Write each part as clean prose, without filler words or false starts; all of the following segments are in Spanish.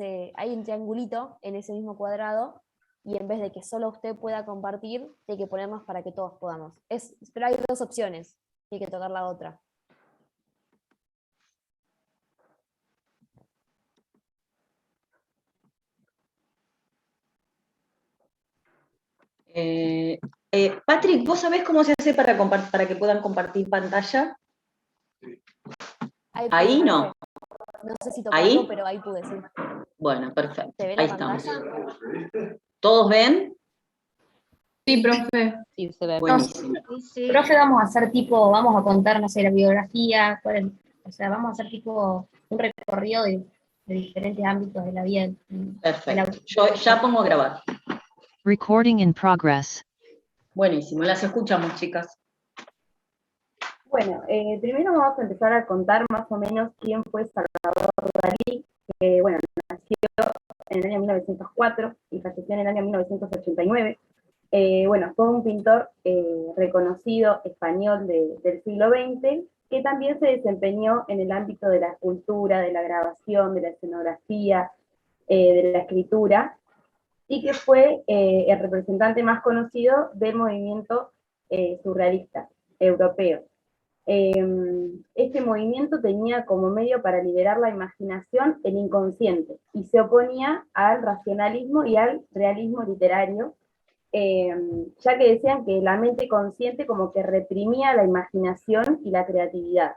hay un triangulito en ese mismo cuadrado, y en vez de que solo usted pueda compartir, tiene que ponernos para que todos podamos. Pero hay dos opciones, tiene que tocar la otra. Patrick, ¿vos sabés cómo se hace para que puedan compartir pantalla? Ahí no. No sé si tocarlo, pero ahí pude, sí. Bueno, perfecto. ¿Se ve ahí la estamos. pantalla? ¿Todos ven? Sí, profe. Sí, se ve. Buenísimo. Sí. Profe, vamos a hacer tipo, vamos a contar, no sé, la biografía, o sea, vamos a hacer tipo un recorrido de diferentes ámbitos de la vida. Perfecto. Yo ya pongo a grabar. Recording in progress. Buenísimo, las escuchamos, chicas. Bueno, primero vamos a empezar a contar más o menos quién fue Salvador Dalí, que bueno, nació en el año 1904 y falleció en el año 1989. Bueno, fue un pintor reconocido español del siglo XX, que también se desempeñó en el ámbito de la escultura, de la grabación, de la escenografía, de la escritura, y que fue el representante más conocido del movimiento surrealista europeo. Este movimiento tenía como medio para liberar la imaginación el inconsciente, y se oponía al racionalismo y al realismo literario, ya que decían que la mente consciente como que reprimía la imaginación y la creatividad.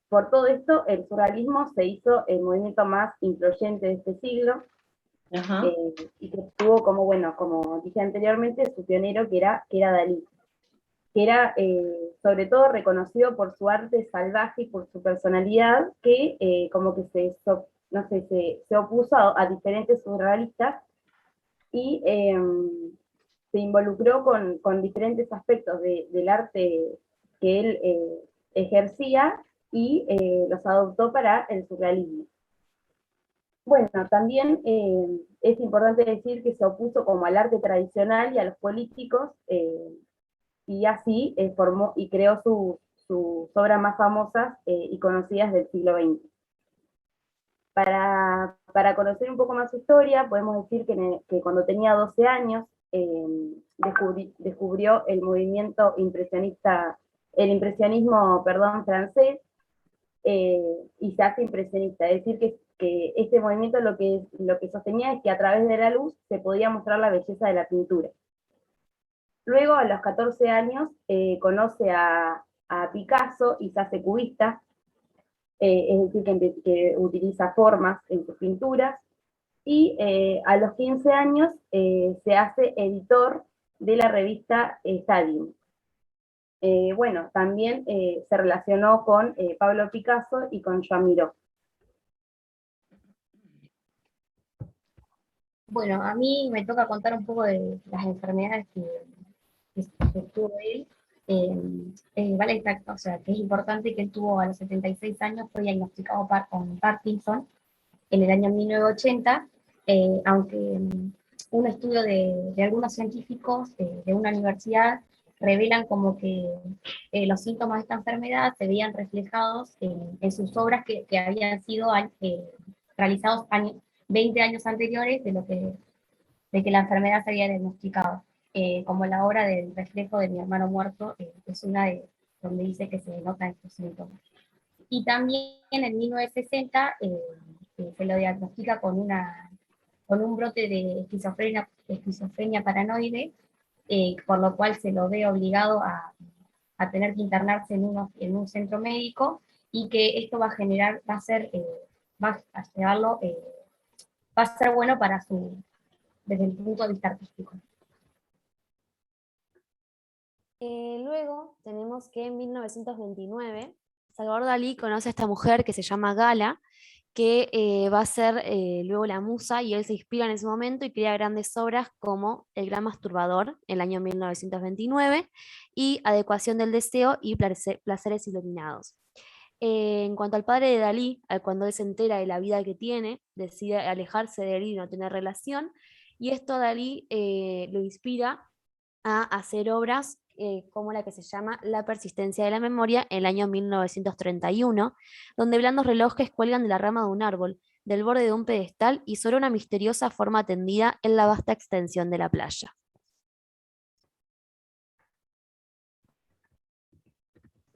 Por todo esto, el surrealismo se hizo el movimiento más influyente de este siglo, y que tuvo como, bueno, como dije anteriormente, su pionero que era Dalí, que era sobre todo reconocido por su arte salvaje y por su personalidad, que como que se opuso a diferentes surrealistas, y se involucró con diferentes aspectos del arte que él ejercía, y los adoptó para el surrealismo. Bueno, también es importante decir que se opuso como al arte tradicional y a los políticos, y así formó y creó sus obras más famosas y conocidas del siglo XX. Para conocer un poco más su historia, podemos decir que cuando tenía 12 años descubrió el movimiento impresionista, el impresionismo, francés, y se hace impresionista. Es decir, que este movimiento lo que sostenía es que a través de la luz se podía mostrar la belleza de la pintura. Luego, a los 14 años, conoce a Picasso y se hace cubista, es decir, que utiliza formas en sus pinturas, y a los 15 años se hace editor de la revista Stadium. Bueno, también se relacionó con Pablo Picasso y con Joan Miró. Bueno, a mí me toca contar un poco de las enfermedades que tuvo él. Vale, o sea, que es importante que él tuvo a los 76 años, fue diagnosticado con Parkinson en el año 1980, aunque un estudio de algunos científicos de una universidad revelan como que los síntomas de esta enfermedad se veían reflejados en sus obras que habían sido realizados 20 años anteriores de que la enfermedad se había diagnosticado. Como la obra del reflejo de mi hermano muerto, es una de donde dice que se notan estos síntomas. Y también en 1960 se lo diagnostica con un brote de esquizofrenia paranoide, por lo cual se lo ve obligado a tener que internarse en un centro médico, y que esto va a ser bueno desde el punto de vista artístico. Luego tenemos que en 1929 Salvador Dalí conoce a esta mujer que se llama Gala, que va a ser luego la musa, y él se inspira en ese momento y crea grandes obras como El Gran Masturbador, en el año 1929, y Adecuación del Deseo y Placeres Iluminados. En cuanto al padre de Dalí, cuando él se entera de la vida que tiene, decide alejarse de él y no tener relación, y esto a Dalí lo inspira a hacer obras como la que se llama La persistencia de la memoria, en el año 1931, donde blandos relojes cuelgan de la rama de un árbol, del borde de un pedestal y sobre una misteriosa forma tendida en la vasta extensión de la playa.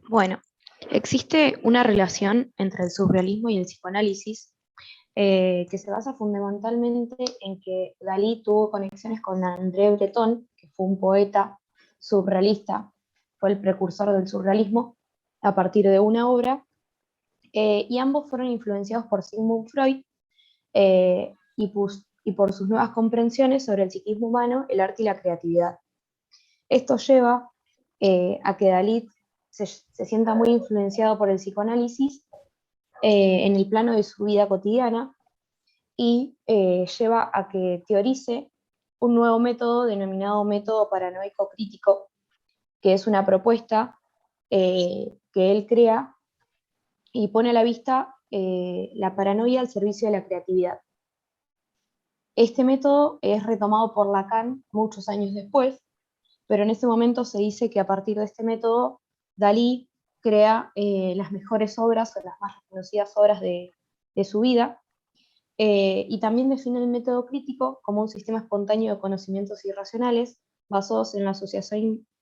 Bueno, existe una relación entre el surrealismo y el psicoanálisis que se basa fundamentalmente en que Dalí tuvo conexiones con André Breton, que fue un poeta surrealista, fue el precursor del surrealismo, a partir de una obra, y ambos fueron influenciados por Sigmund Freud y por sus nuevas comprensiones sobre el psiquismo humano, el arte y la creatividad. Esto lleva a que Dalí se sienta muy influenciado por el psicoanálisis en el plano de su vida cotidiana y lleva a que teorice un nuevo método denominado método paranoico crítico, que es una propuesta que él crea y pone a la vista la paranoia al servicio de la creatividad. Este método es retomado por Lacan muchos años después, pero en ese momento se dice que a partir de este método Dalí crea las mejores obras o las más reconocidas obras de su vida, y también define el método crítico como un sistema espontáneo de conocimientos irracionales basados en la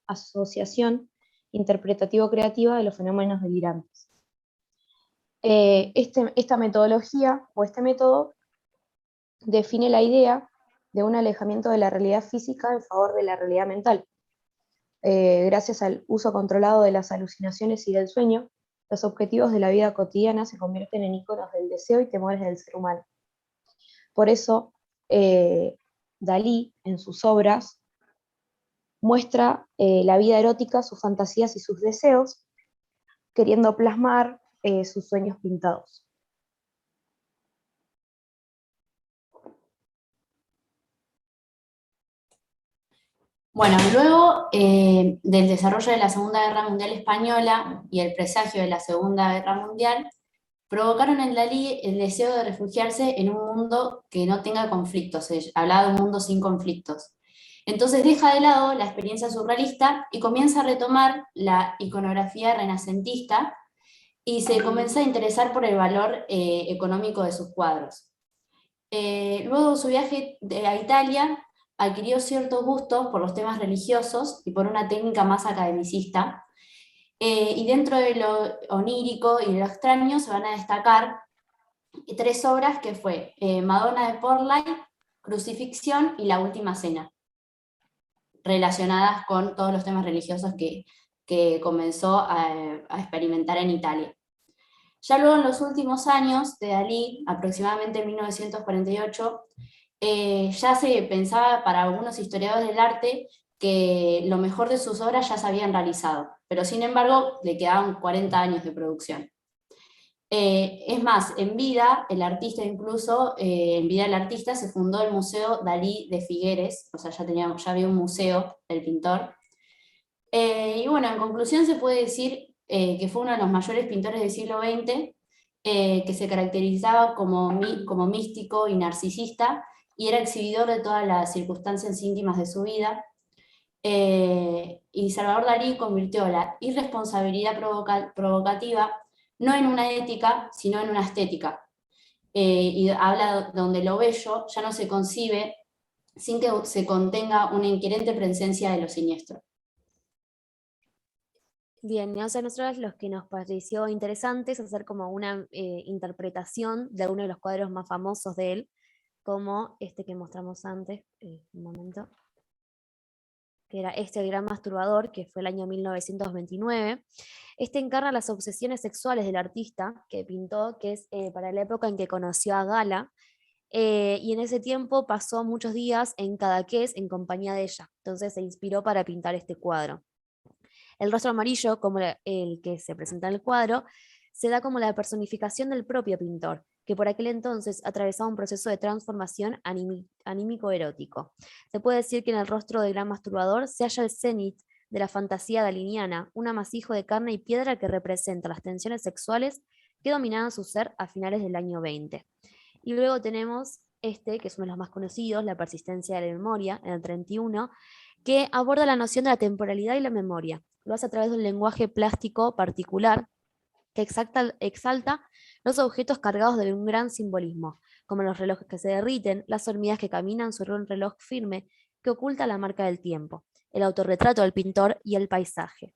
asociación interpretativo-creativa de los fenómenos delirantes. Esta metodología o este método define la idea de un alejamiento de la realidad física en favor de la realidad mental. Gracias al uso controlado de las alucinaciones y del sueño, los objetivos de la vida cotidiana se convierten en íconos del deseo y temores del ser humano. Por eso, Dalí, en sus obras, muestra la vida erótica, sus fantasías y sus deseos, queriendo plasmar sus sueños pintados. Bueno, luego del desarrollo de la Segunda Guerra Mundial Española y el presagio de la Segunda Guerra Mundial, provocaron en Dalí el deseo de refugiarse en un mundo que no tenga conflictos, se hablaba de un mundo sin conflictos. Entonces deja de lado la experiencia surrealista y comienza a retomar la iconografía renacentista y se comienza a interesar por el valor económico de sus cuadros. Luego de su viaje a Italia, adquirió ciertos gustos por los temas religiosos y por una técnica más academicista, y dentro de lo onírico y de lo extraño se van a destacar tres obras que fue Madonna de Portland, Crucifixión y La Última Cena, relacionadas con todos los temas religiosos que comenzó a experimentar en Italia. Ya luego en los últimos años de Dalí, aproximadamente en 1948, ya se pensaba para algunos historiadores del arte que lo mejor de sus obras ya se habían realizado, pero sin embargo le quedaban 40 años de producción. Es más, en vida, el artista incluso, en vida del artista se fundó el Museo Dalí de Figueres, o sea, ya había un museo del pintor. Y bueno, en conclusión se puede decir que fue uno de los mayores pintores del siglo XX, que se caracterizaba como místico y narcisista, y era exhibidor de todas las circunstancias íntimas de su vida. Y Salvador Dalí convirtió la irresponsabilidad provocativa no en una ética, sino en una estética. Y habla donde lo bello ya no se concibe sin que se contenga una inquirente presencia de lo siniestro. Bien, o sea, nosotros los que nos pareció interesante es hacer como una interpretación de uno de los cuadros más famosos de él, como este que mostramos antes, un momento, que era este, El Gran Masturbador, que fue el año 1929. Este encarna las obsesiones sexuales del artista que pintó, que es para la época en que conoció a Gala, y en ese tiempo pasó muchos días en Cadaqués en compañía de ella, entonces se inspiró para pintar este cuadro. El rostro amarillo, como el que se presenta en el cuadro, se da como la personificación del propio pintor, que por aquel entonces atravesaba un proceso de transformación anímico-erótico. Se puede decir que en el rostro del Gran Masturbador se halla el cenit de la fantasía daliniana, un amasijo de carne y piedra que representa las tensiones sexuales que dominaban su ser a finales del año 20. Y luego tenemos este, que es uno de los más conocidos, La persistencia de la memoria, en el 31, que aborda la noción de la temporalidad y la memoria. Lo hace a través de un lenguaje plástico particular que exalta los objetos cargados de un gran simbolismo, como los relojes que se derriten, las hormigas que caminan sobre un reloj firme que oculta la marca del tiempo, el autorretrato del pintor y el paisaje.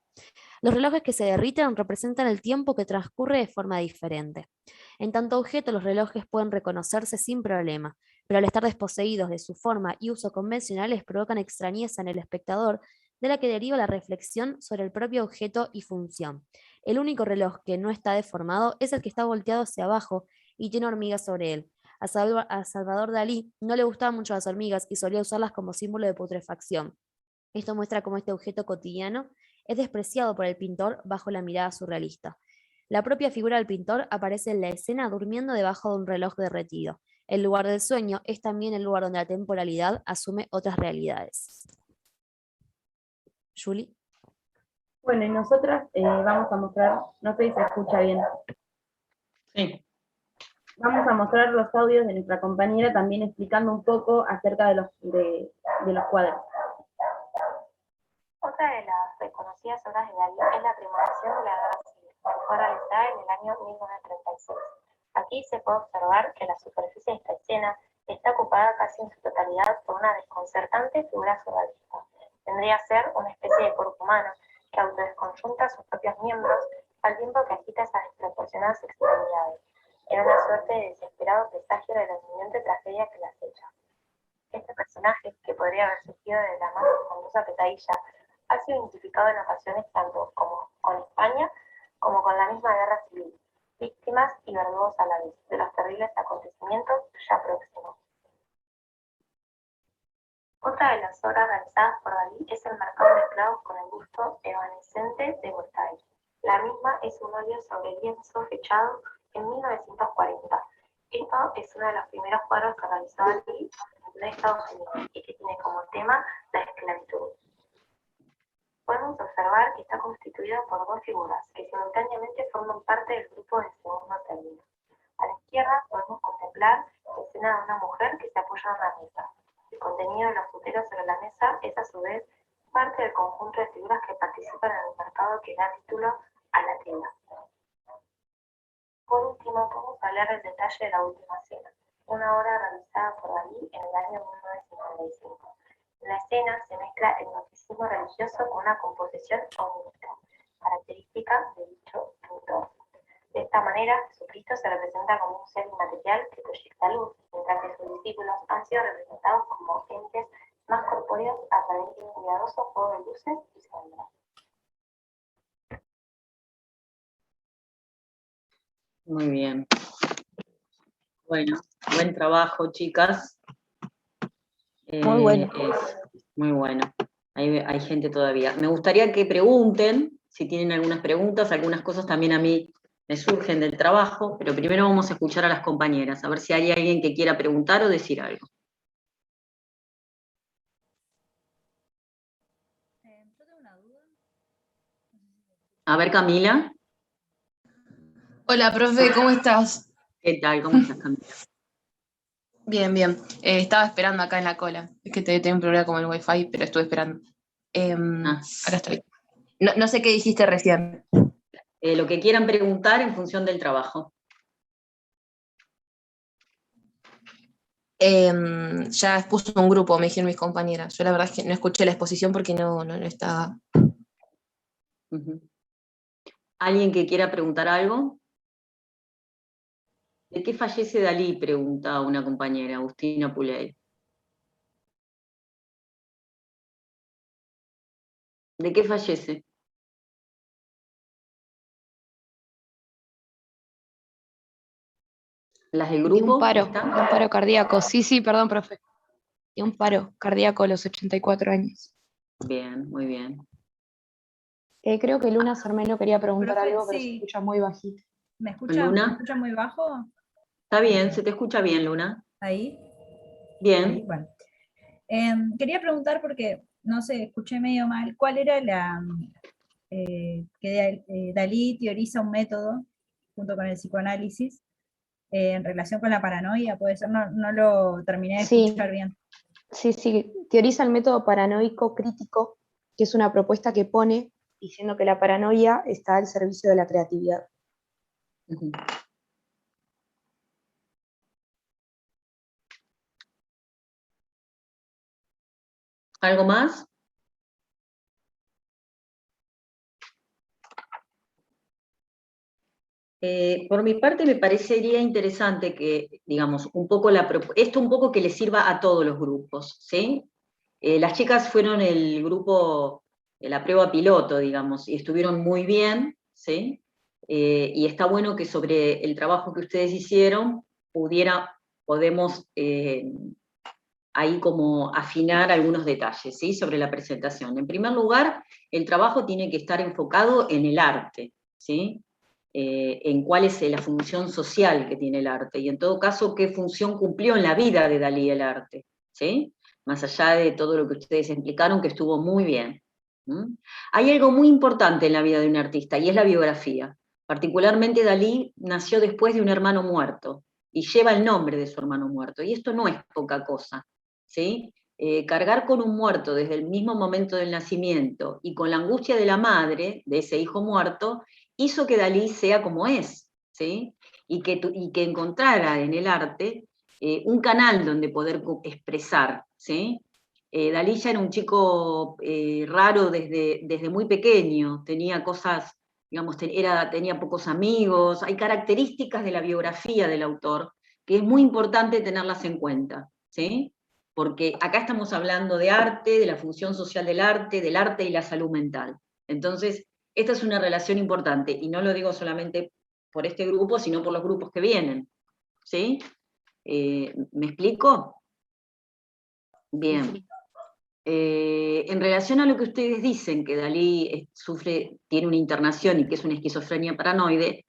Los relojes que se derriten representan el tiempo que transcurre de forma diferente. En tanto objeto, los relojes pueden reconocerse sin problema, pero al estar desposeídos de su forma y uso convencionales provocan extrañeza en el espectador, de la que deriva la reflexión sobre el propio objeto y función. El único reloj que no está deformado es el que está volteado hacia abajo y tiene hormigas sobre él. A Salvador Dalí no le gustaban mucho las hormigas y solía usarlas como símbolo de putrefacción. Esto muestra cómo este objeto cotidiano es despreciado por el pintor bajo la mirada surrealista. La propia figura del pintor aparece en la escena durmiendo debajo de un reloj derretido. El lugar del sueño es también el lugar donde la temporalidad asume otras realidades. Julie. Bueno, y nosotras vamos a mostrar, no sé si se escucha bien. Sí. Vamos a mostrar los audios de nuestra compañera también explicando un poco acerca de los cuadros. Otra de las reconocidas obras de Dalí es La premonición de la guerra civil, que fue realizada en el año 1936. Aquí se puede observar que la superficie de esta escena está ocupada casi en su totalidad por una desconcertante figura surrealista. Vendría a ser una especie de cuerpo humano que autodesconjunta sus propios miembros al tiempo que agita esas desproporcionadas extremidades, en una suerte de desesperado presagio de la inminente tragedia que la acecha. Este personaje, que podría haber surgido de la más espantosa pesadilla, ha sido identificado en ocasiones tanto como con España como con la misma guerra civil, víctimas y verdugos a la vez de los terribles acontecimientos ya próximos. Otra de las obras realizadas por Dalí es El mercado de esclavos con el busto evanescente de Voltaire. La misma es un óleo sobre lienzo fechado en 1940. Esto es uno de los primeros cuadros que realizó Dalí en Estados Unidos y que tiene como tema la esclavitud. Podemos observar que está constituido por dos figuras que simultáneamente forman parte del grupo del segundo término. A la izquierda podemos contemplar la escena de una mujer que se apoya en una mesa. El contenido de los fruteros sobre la mesa es a su vez parte del conjunto de figuras que participan en el mercado que da título a la tela. Por último, podemos hablar del detalle de la última cena, una obra realizada por Dalí en el año 1955. En la escena se mezcla el gnosticismo religioso con una composición onírica, característica de dicho pintor. De esta manera, Jesucristo se representa como un ser inmaterial que proyecta luz, mientras que sus discípulos han sido representados como entes más corpóreos a través de un cuidadoso juego de luces y sombras. Muy bien. Bueno, buen trabajo, chicas. Muy bueno. Muy bueno. Hay gente todavía. Me gustaría que pregunten, si tienen algunas preguntas, algunas cosas también a mí me surgen del trabajo, pero primero vamos a escuchar a las compañeras, a ver si hay alguien que quiera preguntar o decir algo. Yo tengo una duda. A ver, Camila. Hola, profe, ¿cómo estás? ¿Qué tal? ¿Cómo estás, Camila? Bien, bien. Estaba esperando acá en la cola. Es que tengo un problema con el wifi, pero estuve esperando. Acá estoy. No sé qué dijiste recién. Lo que quieran preguntar en función del trabajo. Ya expuso un grupo, me dijeron mis compañeras. Yo la verdad es que no escuché la exposición porque no estaba. ¿Alguien que quiera preguntar algo? ¿De qué fallece Dalí? Pregunta una compañera, Agustina Puley. ¿De qué fallece? ¿Las del grupo? De un paro cardíaco. Sí, perdón, profe. De un paro cardíaco a los 84 años. Bien, muy bien. Creo que Luna Sarmelo quería preguntar Profe, algo, pero sí. se escucha muy bajito. ¿Me escucha muy bajo? Está bien, se te escucha bien, Luna. Ahí. Bien. Ahí, bueno. Quería preguntar porque, no sé, escuché medio mal, ¿cuál era que Dalí teoriza un método, junto con el psicoanálisis, en relación con la paranoia? Puede ser, no lo terminé de escuchar bien. Sí, teoriza el método paranoico crítico, que es una propuesta que pone diciendo que la paranoia está al servicio de la creatividad. ¿Algo más? Por mi parte me parecería interesante que, digamos, esto un poco que le sirva a todos los grupos, ¿sí? Las chicas fueron el grupo, la prueba piloto, digamos, y estuvieron muy bien, ¿sí? Y está bueno que sobre el trabajo que ustedes hicieron podemos ahí como afinar algunos detalles, ¿sí? Sobre la presentación. En primer lugar, el trabajo tiene que estar enfocado en el arte, ¿sí? En cuál es la función social que tiene el arte, y en todo caso, qué función cumplió en la vida de Dalí el arte, ¿sí? Más allá de todo lo que ustedes explicaron, que estuvo muy bien. Hay algo muy importante en la vida de un artista, y es la biografía. Particularmente Dalí nació después de un hermano muerto, y lleva el nombre de su hermano muerto, y esto no es poca cosa, ¿sí? Cargar con un muerto desde el mismo momento del nacimiento, y con la angustia de la madre, de ese hijo muerto, hizo que Dalí sea como es, ¿sí? Y que encontrara en el arte un canal donde poder expresar, ¿sí? Dalí ya era un chico raro desde muy pequeño, tenía cosas, digamos, tenía pocos amigos, hay características de la biografía del autor que es muy importante tenerlas en cuenta, ¿sí? Porque acá estamos hablando de arte, de la función social del arte y la salud mental. Entonces, esta es una relación importante, y no lo digo solamente por este grupo, sino por los grupos que vienen, ¿sí? ¿Me explico? Bien. En relación a lo que ustedes dicen, que Dalí tiene una internación y que es una esquizofrenia paranoide,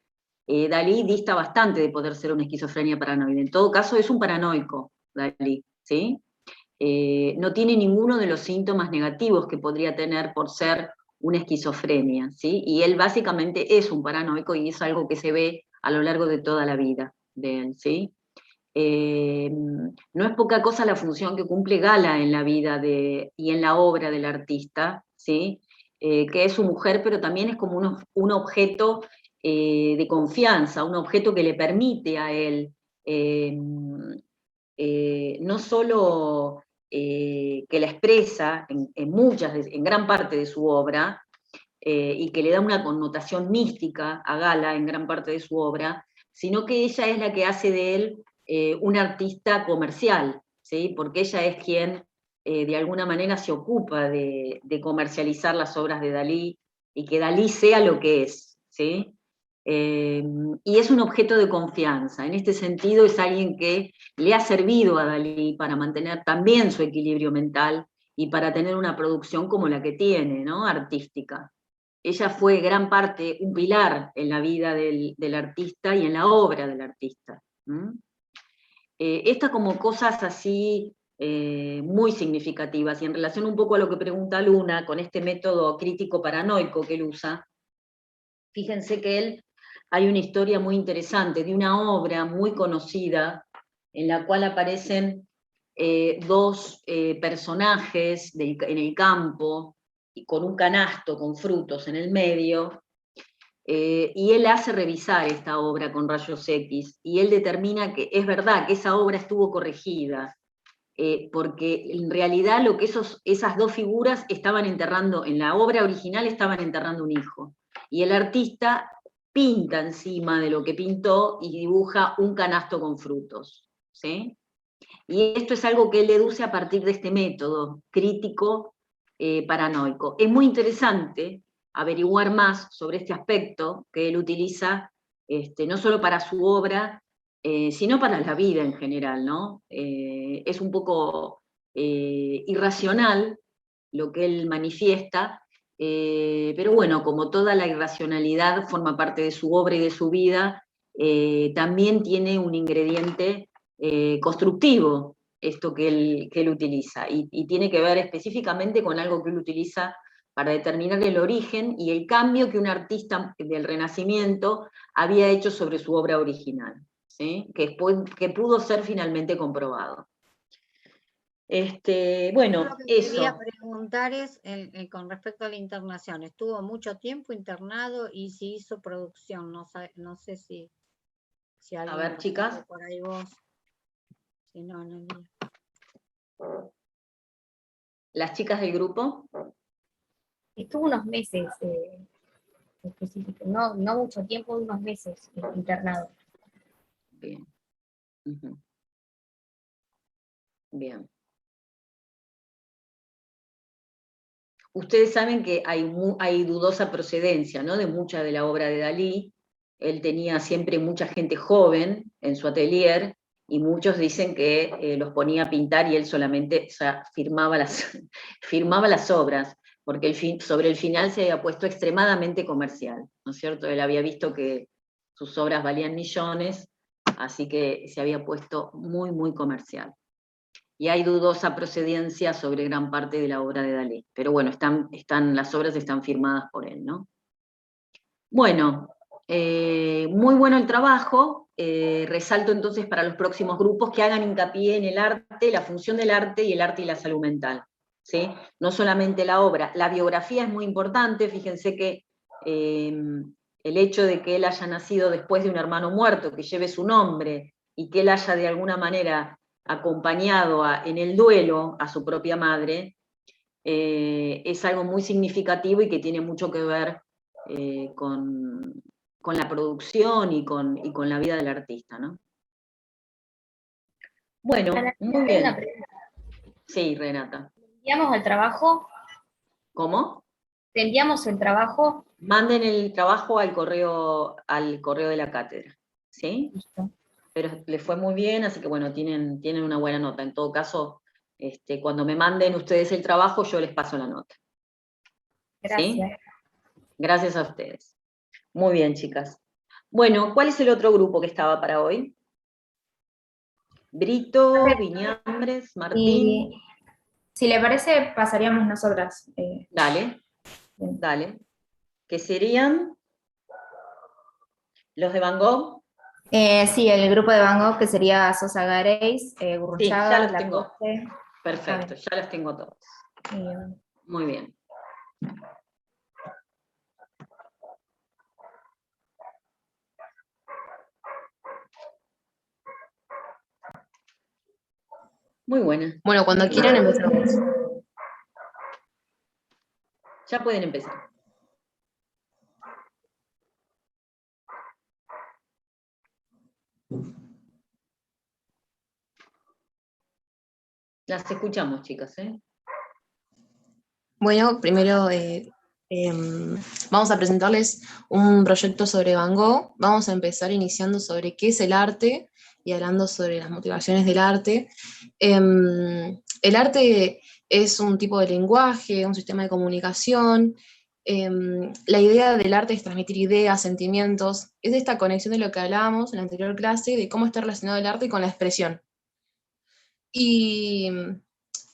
Dalí dista bastante de poder ser una esquizofrenia paranoide. En todo caso, es un paranoico, Dalí, ¿sí? No tiene ninguno de los síntomas negativos que podría tener por ser una esquizofrenia, ¿sí? Y él básicamente es un paranoico, y es algo que se ve a lo largo de toda la vida de él, ¿sí? No es poca cosa la función que cumple Gala en la vida y en la obra del artista, ¿sí? Que es su mujer, pero también es como un objeto de confianza, un objeto que le permite a él no solo que la expresa en gran parte de su obra, y que le da una connotación mística a Gala en gran parte de su obra, sino que ella es la que hace de él un artista comercial, ¿sí? Porque ella es quien de alguna manera se ocupa de comercializar las obras de Dalí, y que Dalí sea lo que es, ¿sí? Y es un objeto de confianza. En este sentido, es alguien que le ha servido a Dalí para mantener también su equilibrio mental y para tener una producción como la que tiene, ¿no? Artística. Ella fue gran parte, un pilar en la vida del artista y en la obra del artista. Estas como cosas así muy significativas, y en relación un poco a lo que pregunta Luna, con este método crítico paranoico que él usa, fíjense que hay una historia muy interesante de una obra muy conocida en la cual aparecen dos personajes en el campo, y con un canasto con frutos en el medio, y él hace revisar esta obra con rayos X, y él determina que es verdad que esa obra estuvo corregida, porque en realidad lo que esas dos figuras estaban enterrando, en la obra original estaban enterrando un hijo, y el artista pinta encima de lo que pintó y dibuja un canasto con frutos, ¿sí? Y esto es algo que él deduce a partir de este método crítico paranoico. Es muy interesante averiguar más sobre este aspecto que él utiliza, no solo para su obra, sino para la vida en general, ¿no? Es un poco irracional lo que él manifiesta, pero bueno, como toda la irracionalidad forma parte de su obra y de su vida, también tiene un ingrediente constructivo, esto que él utiliza, y tiene que ver específicamente con algo que él utiliza para determinar el origen y el cambio que un artista del Renacimiento había hecho sobre su obra original, ¿sí? que pudo ser finalmente comprobado. Bueno, Lo que quería eso. preguntar es, con respecto a la internación, ¿estuvo mucho tiempo internado y si hizo producción? No sé si A alguien ver, lo chicas. sabe por ahí vos. Si no, no vi. Las chicas del grupo. Estuvo unos meses específicos, no mucho tiempo, unos meses internado. Bien. Ujú. Bien. Ustedes saben que hay dudosa procedencia, ¿no?, de mucha de la obra de Dalí. Él tenía siempre mucha gente joven en su atelier y muchos dicen que los ponía a pintar y él solamente, o sea, firmaba las obras, porque sobre el final se había puesto extremadamente comercial, ¿no es cierto? Él había visto que sus obras valían millones, así que se había puesto muy, muy comercial. Y hay dudosa procedencia sobre gran parte de la obra de Dalí. Pero bueno, las obras están firmadas por él, ¿no? Bueno, muy bueno el trabajo. Resalto entonces para los próximos grupos que hagan hincapié en el arte, la función del arte y el arte y la salud mental, ¿sí? No solamente la obra. La biografía es muy importante. Fíjense que el hecho de que él haya nacido después de un hermano muerto, que lleve su nombre, y que él haya de alguna manera acompañado en el duelo a su propia madre, es algo muy significativo y que tiene mucho que ver con la producción y con la vida del artista, ¿no? Bueno, muy bien. Sí, Renata. ¿Enviamos el trabajo? ¿Cómo? ¿Te enviamos el trabajo? Manden el trabajo al correo de la cátedra, ¿sí? Listo. Pero les fue muy bien, así que bueno, tienen una buena nota. En todo caso, cuando me manden ustedes el trabajo, yo les paso la nota. Gracias. ¿Sí? Gracias a ustedes. Muy bien, chicas. Bueno, ¿cuál es el otro grupo que estaba para hoy? Brito, Viñambres, Martín. Y si le parece, pasaríamos nosotras. Dale, dale. ¿Qué serían? ¿Los de Van Gogh? Sí, el grupo de Van Gogh, que sería Sosa Gareis, Sí, Gurruchaga, ya los tengo. Lacoste. Perfecto, ya los tengo todos. Muy bien. Muy buena. Bueno, cuando quieran empezamos. Ya pueden empezar. Las escuchamos, chicas, ¿eh? Bueno, primero vamos a presentarles un proyecto sobre Van Gogh. Vamos a empezar iniciando sobre qué es el arte y hablando sobre las motivaciones del arte. El arte es un tipo de lenguaje, un sistema de comunicación. La idea del arte es transmitir ideas, sentimientos. Es esta conexión de lo que hablábamos en la anterior clase, de cómo está relacionado el arte con la expresión. Y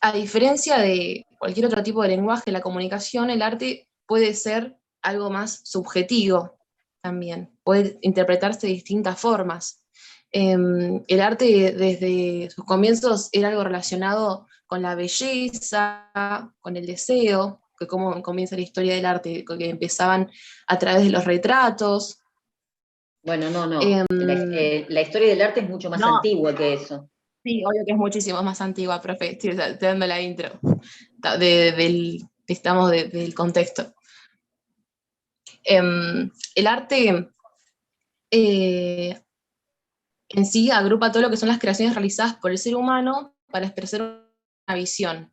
a diferencia de cualquier otro tipo de lenguaje, la comunicación, el arte puede ser algo más subjetivo también, puede interpretarse de distintas formas. El arte desde sus comienzos era algo relacionado con la belleza, con el deseo, que cómo comienza la historia del arte, que empezaban a través de los retratos. Bueno, no. La historia del arte es mucho más antigua que eso. Sí, obvio que es muchísimo más antigua, profe. Estoy dando la intro del contexto. El arte en sí agrupa todo lo que son las creaciones realizadas por el ser humano para expresar una visión,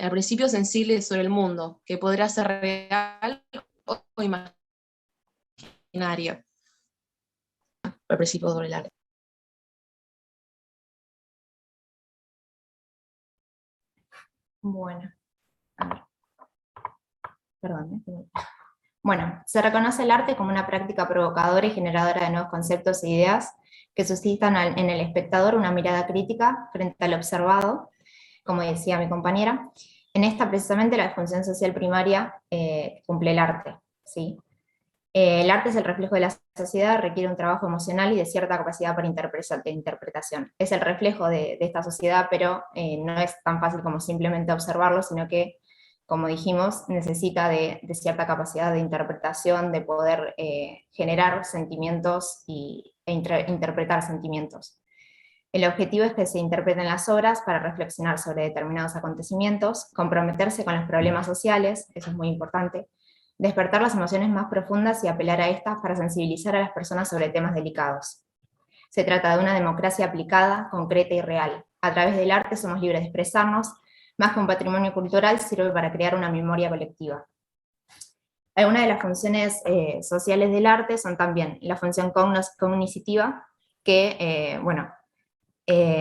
al principio sensible sobre el mundo, que podrá ser real o imaginario. Al principio sobre el arte. Bueno, a ver. Perdón. Bueno, se reconoce el arte como una práctica provocadora y generadora de nuevos conceptos e ideas que suscitan en el espectador una mirada crítica frente al observado, como decía mi compañera. En esta precisamente la función social primaria cumple el arte, ¿sí? El arte es el reflejo de la sociedad, requiere un trabajo emocional y de cierta capacidad para de interpretación. Es el reflejo de esta sociedad, pero no es tan fácil como simplemente observarlo, sino que, como dijimos, necesita de cierta capacidad de interpretación, de poder generar sentimientos e interpretar sentimientos. El objetivo es que se interpreten las obras para reflexionar sobre determinados acontecimientos, comprometerse con los problemas sociales, eso es muy importante, despertar las emociones más profundas y apelar a estas para sensibilizar a las personas sobre temas delicados. Se trata de una democracia aplicada, concreta y real. A través del arte somos libres de expresarnos, más que un patrimonio cultural sirve para crear una memoria colectiva. Algunas de las funciones sociales del arte son también la función cognitiva, que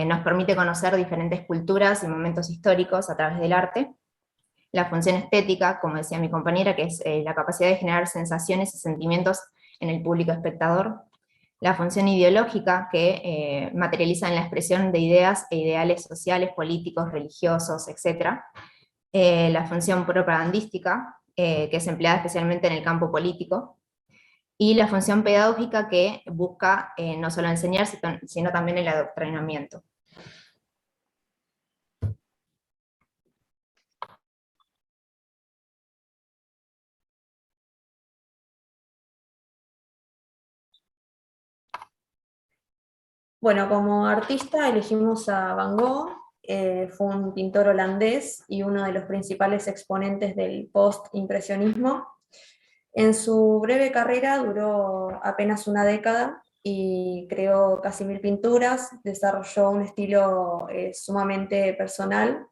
nos permite conocer diferentes culturas y momentos históricos a través del arte. La función estética, como decía mi compañera, que es la capacidad de generar sensaciones y sentimientos en el público espectador. La función ideológica, que materializa en la expresión de ideas e ideales sociales, políticos, religiosos, etc. La función propagandística, que es empleada especialmente en el campo político. Y la función pedagógica, que busca no solo enseñar, sino también el adoctrinamiento. Bueno, como artista elegimos a Van Gogh, fue un pintor holandés y uno de los principales exponentes del post-impresionismo. En su breve carrera duró apenas una década y creó casi 1000 pinturas, desarrolló un estilo sumamente personal,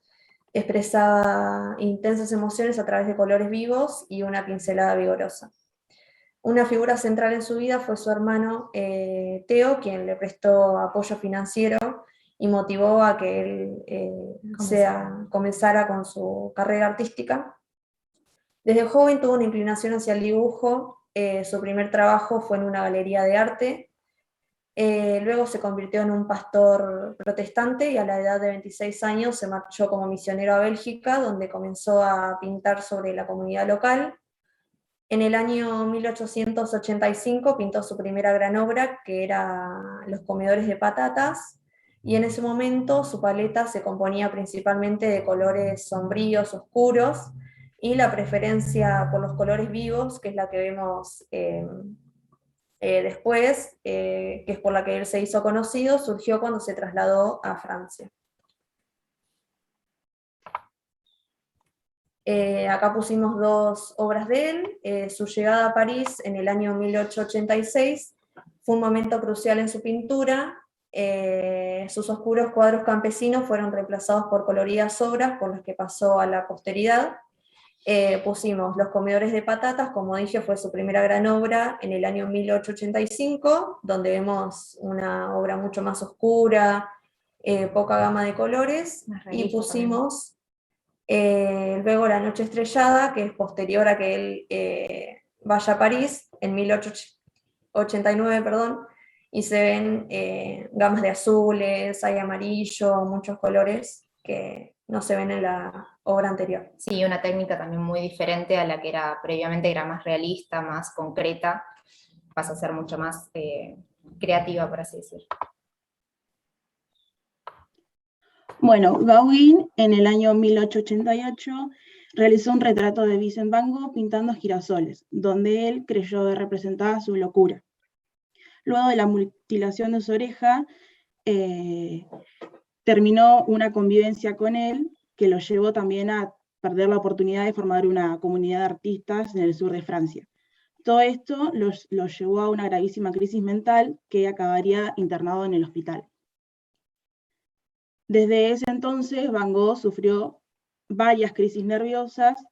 expresaba intensas emociones a través de colores vivos y una pincelada vigorosa. Una figura central en su vida fue su hermano Theo, quien le prestó apoyo financiero y motivó a que él comenzara con su carrera artística. Desde joven tuvo una inclinación hacia el dibujo, su primer trabajo fue en una galería de arte, luego se convirtió en un pastor protestante y a la edad de 26 años se marchó como misionero a Bélgica, donde comenzó a pintar sobre la comunidad local. En el año 1885 pintó su primera gran obra, que era Los comedores de patatas, y en ese momento su paleta se componía principalmente de colores sombríos, oscuros, y la preferencia por los colores vivos, que es la que vemos después, que es por la que él se hizo conocido, surgió cuando se trasladó a Francia. Acá pusimos dos obras de él. Su llegada a París en el año 1886 fue un momento crucial en su pintura. Sus oscuros cuadros campesinos fueron reemplazados por coloridas obras por las que pasó a la posteridad. Pusimos Los comedores de patatas, como dije, fue su primera gran obra en el año 1885, donde vemos una obra mucho más oscura, poca gama de colores, y pusimos luego La noche estrellada, que es posterior a que él vaya a París, en 1889, perdón, y se ven gamas de azules, hay amarillo, muchos colores que no se ven en la obra anterior. Sí, una técnica también muy diferente a la que era previamente, era más realista, más concreta, pasa a ser mucho más creativa, por así decirlo. Bueno, Gauguin en el año 1888 realizó un retrato de Vincent Van Gogh pintando girasoles, donde él creyó haber representado su locura. Luego de la mutilación de su oreja, terminó una convivencia con él que lo llevó también a perder la oportunidad de formar una comunidad de artistas en el sur de Francia. Todo esto lo llevó a una gravísima crisis mental que acabaría internado en el hospital. Desde ese entonces, Van Gogh sufrió varias crisis nerviosas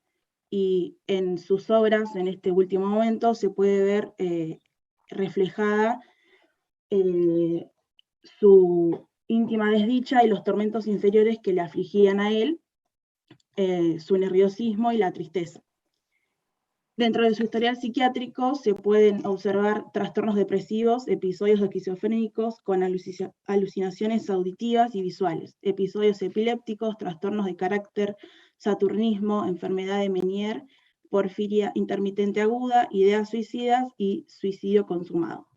y en sus obras, en este último momento, se puede ver reflejada su íntima desdicha y los tormentos inferiores que le afligían a él, su nerviosismo y la tristeza. Dentro de su historial psiquiátrico se pueden observar trastornos depresivos, episodios esquizofrénicos con alucinaciones auditivas y visuales, episodios epilépticos, trastornos de carácter, saturnismo, enfermedad de Meniere, porfiria intermitente aguda, ideas suicidas y suicidio consumado.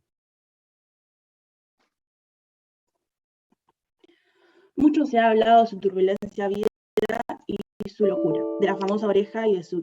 Mucho se ha hablado de su turbulencia vida y su locura, de la famosa oreja y de su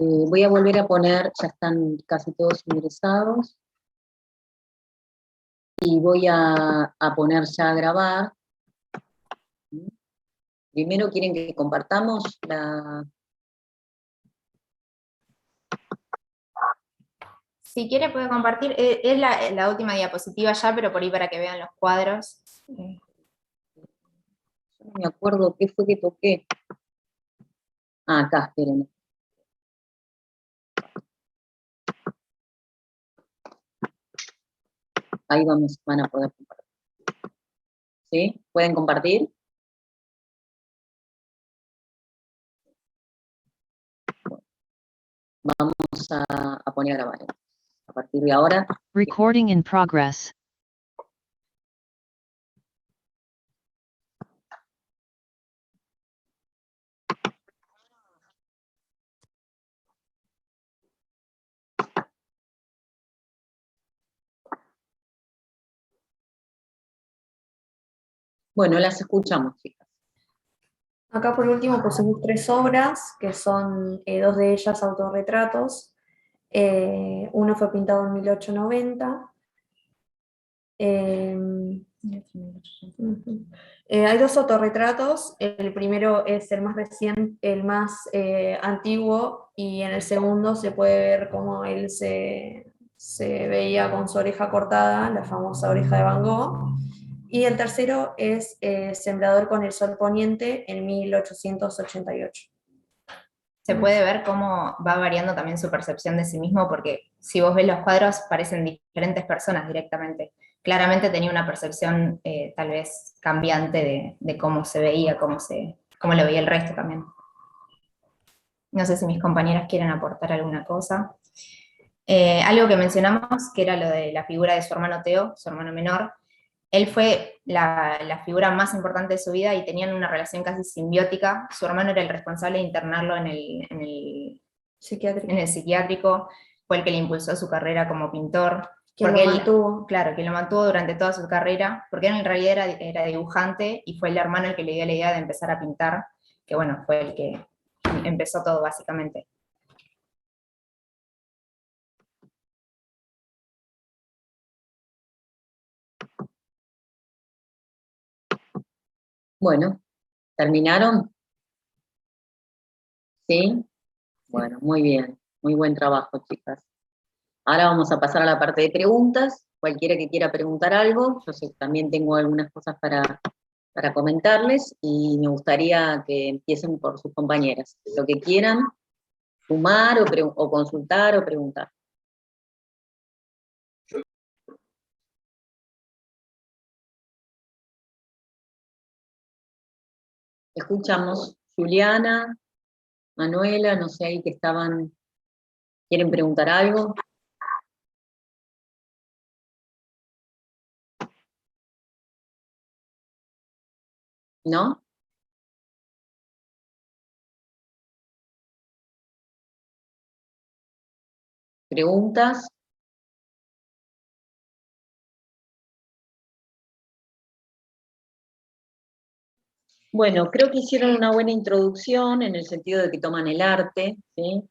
Voy a volver a poner, ya están casi todos ingresados, y voy a poner ya a grabar. Primero, ¿quieren que compartamos la...? Si quiere puede compartir, es la última diapositiva ya, pero por ahí para que vean los cuadros. No me acuerdo qué fue que toqué. Ah, acá, espérenme. Ahí van a poder compartir. ¿Sí? ¿Pueden compartir? Bueno, vamos a poner a grabar. A partir de ahora. Recording in progress. Bueno, las escuchamos, chicas. Acá por último pusimos 3 obras, que son 2 de ellas autorretratos. Uno fue pintado en 1890. Hay 2 autorretratos. El primero es el más reciente, el más antiguo, y en el segundo se puede ver cómo él se veía con su oreja cortada, la famosa oreja de Van Gogh. Y el tercero es Sembrador con el sol poniente en 1888. Se puede ver cómo va variando también su percepción de sí mismo, porque si vos ves los cuadros parecen diferentes personas directamente. Claramente tenía una percepción tal vez cambiante de cómo se veía, cómo lo veía el resto también. No sé si mis compañeras quieren aportar alguna cosa. Algo que mencionamos, que era lo de la figura de su hermano Teo, su hermano menor. Él fue la figura más importante de su vida y tenían una relación casi simbiótica. Su hermano era el responsable de internarlo en el psiquiátrico, fue el que le impulsó su carrera como pintor. Quien lo mantuvo. Claro, que lo mantuvo durante toda su carrera, porque él en realidad era dibujante y fue el hermano el que le dio la idea de empezar a pintar, que bueno, fue el que empezó todo básicamente. Bueno, ¿terminaron? ¿Sí? Bueno, muy bien. Muy buen trabajo, chicas. Ahora vamos a pasar a la parte de preguntas. Cualquiera que quiera preguntar algo, yo también tengo algunas cosas para comentarles, y me gustaría que empiecen por sus compañeras. Lo que quieran, sumar o consultar o preguntar. Escuchamos. Juliana, Manuela, no sé, ahí que estaban, ¿quieren preguntar algo? ¿No? ¿Preguntas? Bueno, creo que hicieron una buena introducción en el sentido de que toman el arte, ¿sí?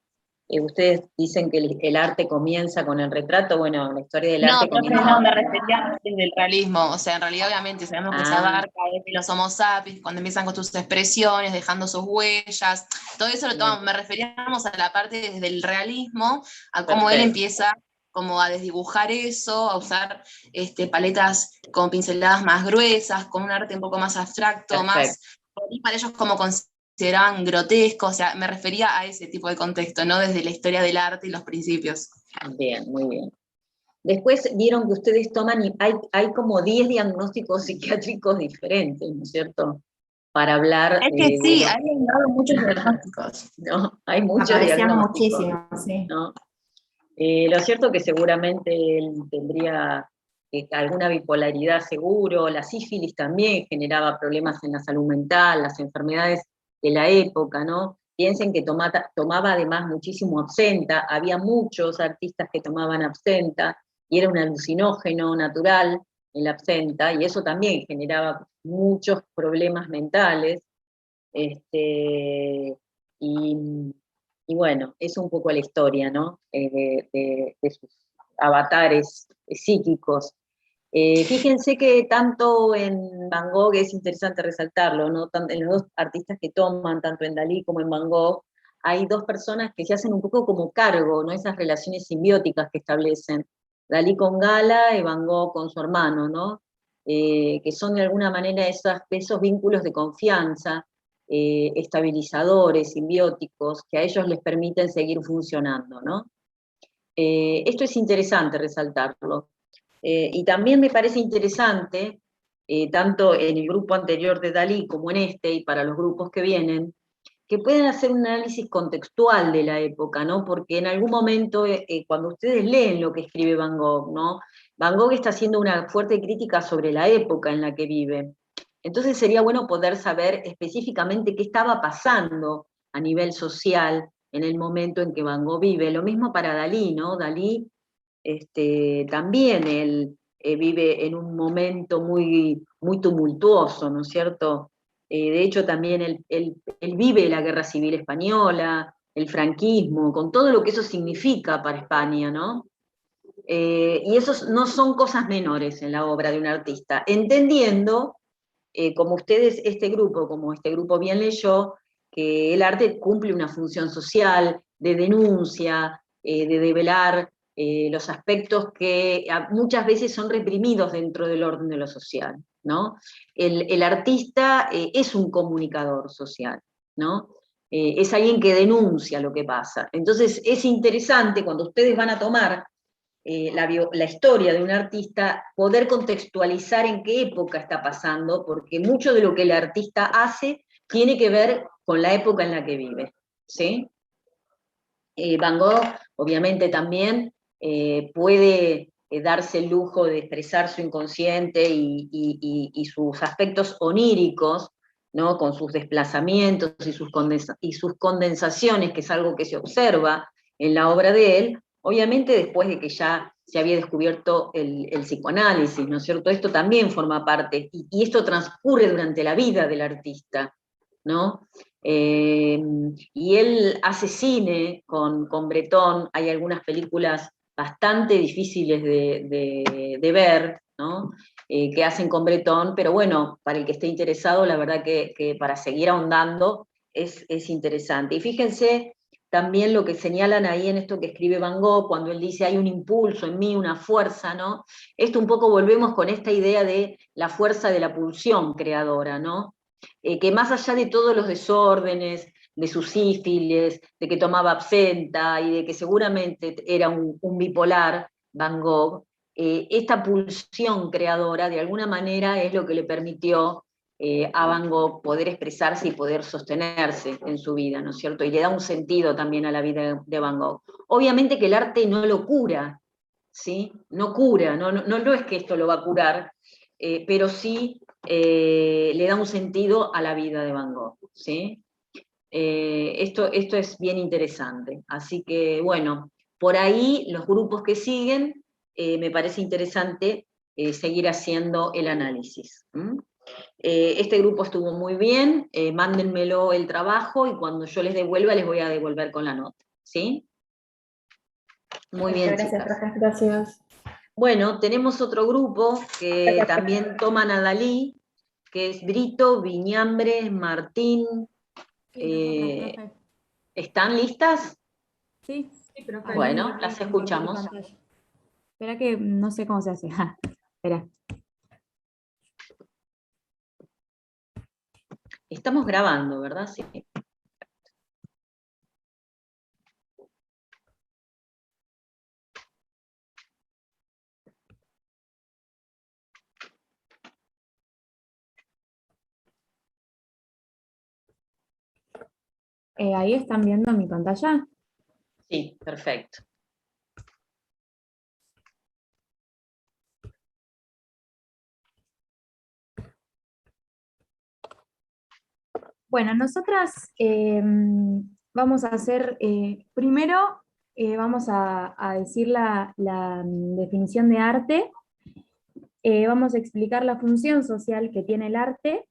Ustedes dicen que el arte comienza con el retrato. Bueno, la historia del arte comienza... No, me refería desde el realismo, o sea, en realidad obviamente sabemos que se abarca desde los homo sapiens, cuando empiezan con sus expresiones, dejando sus huellas, todo eso lo tomamos, me referíamos a la parte desde el realismo, a cómo él empieza como a desdibujar eso, a usar paletas con pinceladas más gruesas, con un arte un poco más abstracto, más, para ellos como consideraban grotesco, o sea, me refería a ese tipo de contexto, no desde la historia del arte y los principios. Bien, muy bien. Después vieron que ustedes toman, y hay como 10 diagnósticos psiquiátricos diferentes, ¿no es cierto? Para hablar... Es que sí, hay muchos diagnósticos. ¿No? Hay muchos Aparecían diagnósticos. Muchísimos, sí. ¿No? Lo cierto es que seguramente él tendría alguna bipolaridad seguro, la sífilis también generaba problemas en la salud mental, las enfermedades de la época, ¿no? Piensen que tomaba además muchísimo absenta, había muchos artistas que tomaban absenta, y era un alucinógeno natural el absenta, y eso también generaba muchos problemas mentales. Y y bueno, es un poco la historia, ¿no? De sus avatares psíquicos. Fíjense que tanto en Van Gogh, es interesante resaltarlo, ¿no? En los dos artistas que toman, tanto en Dalí como en Van Gogh, hay dos personas que se hacen un poco como cargo, ¿no? Esas relaciones simbióticas que establecen. Dalí con Gala y Van Gogh con su hermano, ¿no? Que son de alguna manera esos vínculos de confianza, estabilizadores, simbióticos, que a ellos les permiten seguir funcionando, ¿no? Esto es interesante resaltarlo. Y también me parece interesante, tanto en el grupo anterior de Dalí como en este, y para los grupos que vienen, que pueden hacer un análisis contextual de la época, ¿no? Porque en algún momento, cuando ustedes leen lo que escribe Van Gogh, ¿no? Van Gogh está haciendo una fuerte crítica sobre la época en la que vive. Entonces sería bueno poder saber específicamente qué estaba pasando a nivel social en el momento en que Van Gogh vive. Lo mismo para Dalí, ¿no? Dalí también él vive en un momento muy, muy tumultuoso, ¿no es cierto? De hecho, también él vive la Guerra Civil Española, el franquismo, con todo lo que eso significa para España, ¿no? Y eso no son cosas menores en la obra de un artista, entendiendo, como ustedes, como este grupo bien leyó, que el arte cumple una función social, de denuncia, de develar los aspectos que muchas veces son reprimidos dentro del orden de lo social, ¿no? El artista es un comunicador social, ¿no? Es alguien que denuncia lo que pasa. Entonces es interesante cuando ustedes van a tomar la historia de un artista, poder contextualizar en qué época está pasando, porque mucho de lo que el artista hace tiene que ver con la época en la que vive, ¿sí? Van Gogh, obviamente, también puede darse el lujo de expresar su inconsciente y sus aspectos oníricos, ¿no? Con sus desplazamientos y sus condensaciones, que es algo que se observa en la obra de él, obviamente después de que ya se había descubierto el psicoanálisis, ¿no es cierto? Esto también forma parte, y esto transcurre durante la vida del artista, ¿no? Y él hace cine con Bretón, hay algunas películas bastante difíciles de ver, ¿no? Que hacen con Bretón, pero bueno, para el que esté interesado, la verdad que para seguir ahondando es interesante. Y fíjense también lo que señalan ahí en esto que escribe Van Gogh, cuando él dice hay un impulso en mí, una fuerza, ¿no? Esto un poco volvemos con esta idea de la fuerza de la pulsión creadora, ¿no? Que más allá de todos los desórdenes, de sus sífilis, de que tomaba absenta y de que seguramente era un bipolar, Van Gogh, esta pulsión creadora de alguna manera es lo que le permitió a Van Gogh poder expresarse y poder sostenerse en su vida, ¿no es cierto? Y le da un sentido también a la vida de Van Gogh. Obviamente que el arte no lo cura, ¿sí? No cura, no es que esto lo va a curar, pero sí le da un sentido a la vida de Van Gogh, ¿sí? Esto es bien interesante. Así que, bueno, por ahí los grupos que siguen, me parece interesante seguir haciendo el análisis. Este grupo estuvo muy bien, mándenmelo el trabajo y cuando yo les devuelva, les voy a devolver con la nota, ¿sí? Muy bien, Gracias, chicas. profe. Gracias. Bueno, tenemos otro grupo que también toman a Dalí, que es Brito, Viñambre, Martín. ¿Están listas? Sí, profe. Bueno, las escuchamos. Espera que no sé cómo se hace. Espera. Estamos grabando, ¿verdad? Sí. ¿Ahí están viendo mi pantalla? Sí, perfecto. Bueno, nosotras vamos a hacer, primero vamos a decir la definición de arte, vamos a explicar la función social que tiene el arte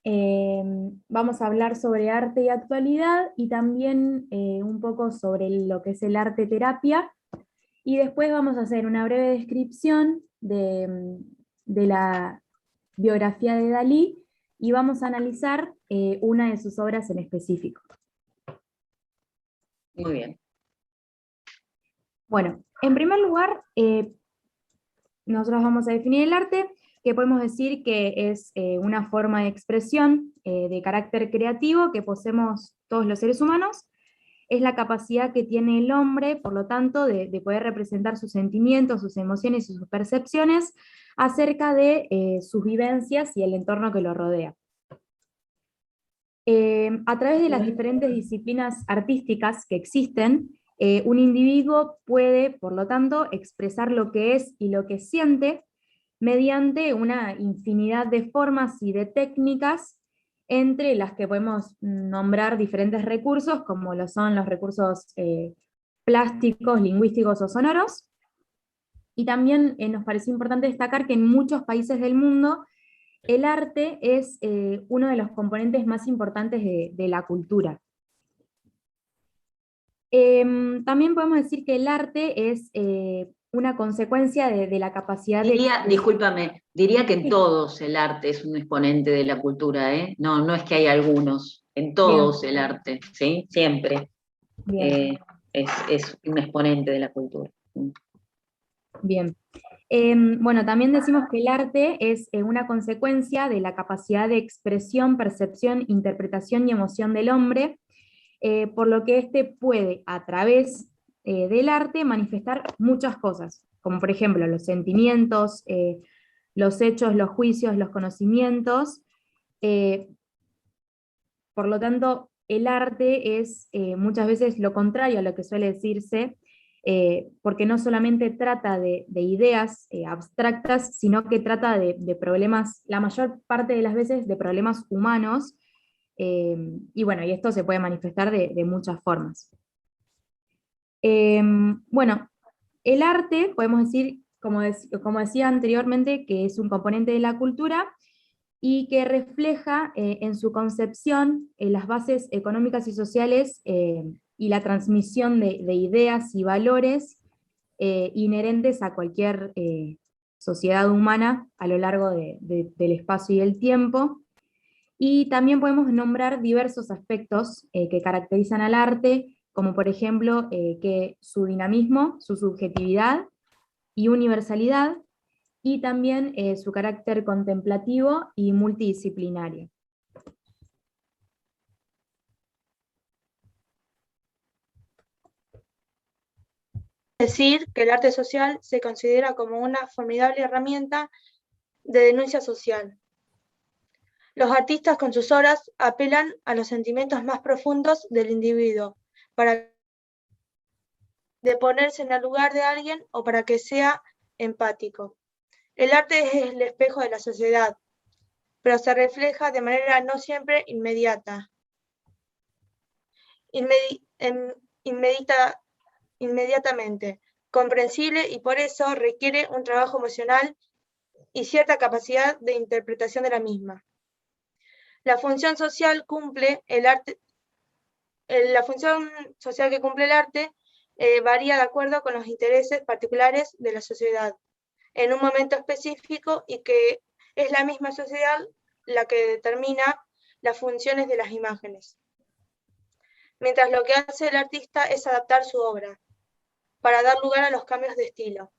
Vamos a hablar sobre arte y actualidad y también un poco sobre lo que es el arte terapia. Y después vamos a hacer una breve descripción de la biografía de Dalí y vamos a analizar una de sus obras en específico. Muy bien. Bueno, en primer lugar, nosotros vamos a definir el arte, que podemos decir que es una forma de expresión de carácter creativo que poseemos todos los seres humanos. Es la capacidad que tiene el hombre, por lo tanto, de poder representar sus sentimientos, sus emociones y sus percepciones acerca de sus vivencias y el entorno que lo rodea. A través de las diferentes disciplinas artísticas que existen, un individuo puede, por lo tanto, expresar lo que es y lo que siente mediante una infinidad de formas y de técnicas, entre las que podemos nombrar diferentes recursos, como lo son los recursos plásticos, lingüísticos o sonoros. Y también nos pareció importante destacar que en muchos países del mundo el arte es uno de los componentes más importantes de la cultura. También podemos decir que el arte es una consecuencia de la capacidad Discúlpame, diría que en todos el arte es un exponente de la cultura, ¿eh? No, no es que hay algunos, en todos Bien. el arte, ¿sí? Siempre es un exponente de la cultura. Bien. Bueno, también decimos que el arte es una consecuencia de la capacidad de expresión, percepción, interpretación y emoción del hombre, por lo que éste puede, a través del arte, manifestar muchas cosas, como por ejemplo los sentimientos, los hechos, los juicios, los conocimientos. Por lo tanto, el arte es muchas veces lo contrario a lo que suele decirse, porque no solamente trata de ideas abstractas, sino que trata de problemas, la mayor parte de las veces, de problemas humanos, y bueno, y esto se puede manifestar de muchas formas. Bueno, el arte, podemos decir, como decía anteriormente, que es un componente de la cultura, y que refleja en su concepción las bases económicas y sociales y la transmisión de ideas y valores inherentes a cualquier sociedad humana a lo largo del espacio y el tiempo. Y también podemos nombrar diversos aspectos que caracterizan al arte, como por ejemplo que su dinamismo, su subjetividad y universalidad, y también su carácter contemplativo y multidisciplinario. Decir que el arte social se considera como una formidable herramienta de denuncia social. Los artistas con sus obras apelan a los sentimientos más profundos del individuo, para de ponerse en el lugar de alguien o para que sea empático. El arte es el espejo de la sociedad, pero se refleja de manera no siempre inmediata. Inmediatamente, comprensible, y por eso requiere un trabajo emocional y cierta capacidad de interpretación de la misma. La función social que cumple el arte varía de acuerdo con los intereses particulares de la sociedad en un momento específico, y que es la misma sociedad la que determina las funciones de las imágenes. Mientras lo que hace el artista es adaptar su obra para dar lugar a los cambios de estilo.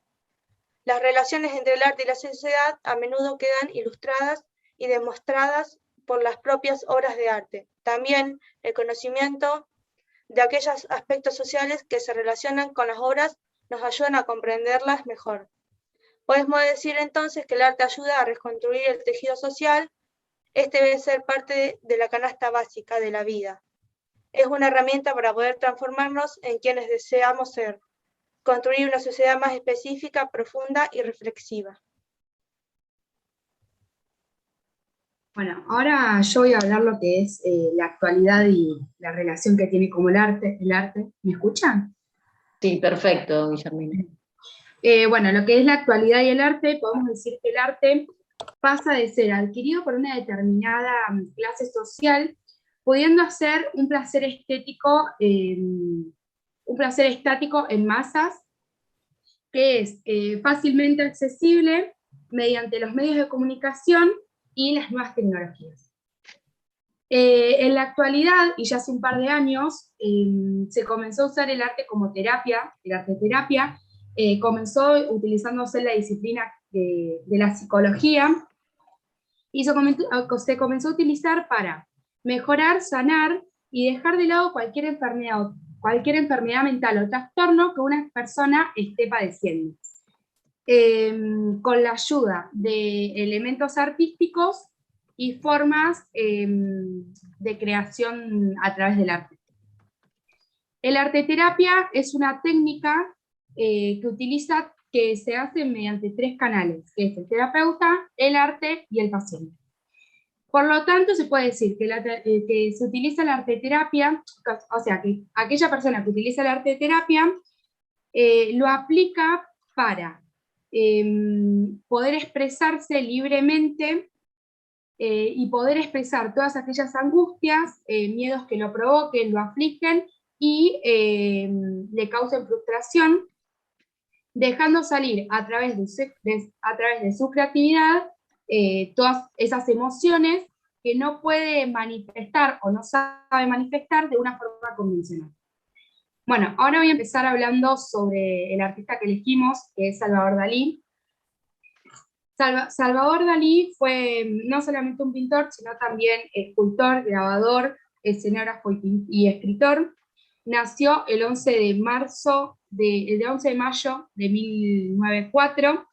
Las relaciones entre el arte y la sociedad a menudo quedan ilustradas y demostradas por las propias obras de arte. También el conocimiento de aquellos aspectos sociales que se relacionan con las obras nos ayudan a comprenderlas mejor. Podemos decir entonces que el arte ayuda a reconstruir el tejido social. Este debe ser parte de la canasta básica de la vida. Es una herramienta para poder transformarnos en quienes deseamos ser, construir una sociedad más específica, profunda y reflexiva. Bueno, ahora yo voy a hablar lo que es la actualidad y la relación que tiene como el arte. ¿Me escuchan? Sí, perfecto, Guillermina. Bueno, lo que es la actualidad y el arte, podemos decir que el arte pasa de ser adquirido por una determinada clase social, pudiendo ser un placer estético, un placer estático en masas, que es fácilmente accesible mediante los medios de comunicación y las nuevas tecnologías. En la actualidad, y ya hace un par de años, se comenzó a usar el arte como terapia, el arte-terapia, comenzó utilizándose en la disciplina de la psicología, y se comenzó a utilizar para mejorar, sanar y dejar de lado cualquier enfermedad mental o trastorno que una persona esté padeciendo. Con la ayuda de elementos artísticos y formas de creación a través del arte. El arte-terapia es una técnica que se hace mediante 3 canales, que es el terapeuta, el arte y el paciente. Por lo tanto, se puede decir que se utiliza la arte-terapia, o sea, que aquella persona que utiliza la arte-terapia lo aplica para poder expresarse libremente y poder expresar todas aquellas angustias, miedos que lo provoquen, lo afligen y le causen frustración, dejando salir a través de su creatividad todas esas emociones que no puede manifestar o no sabe manifestar de una forma convencional. Bueno, ahora voy a empezar hablando sobre el artista que elegimos, que es Salvador Dalí. Salvador Dalí fue no solamente un pintor, sino también escultor, grabador, escenógrafo y escritor. Nació el 11 de mayo de 1904,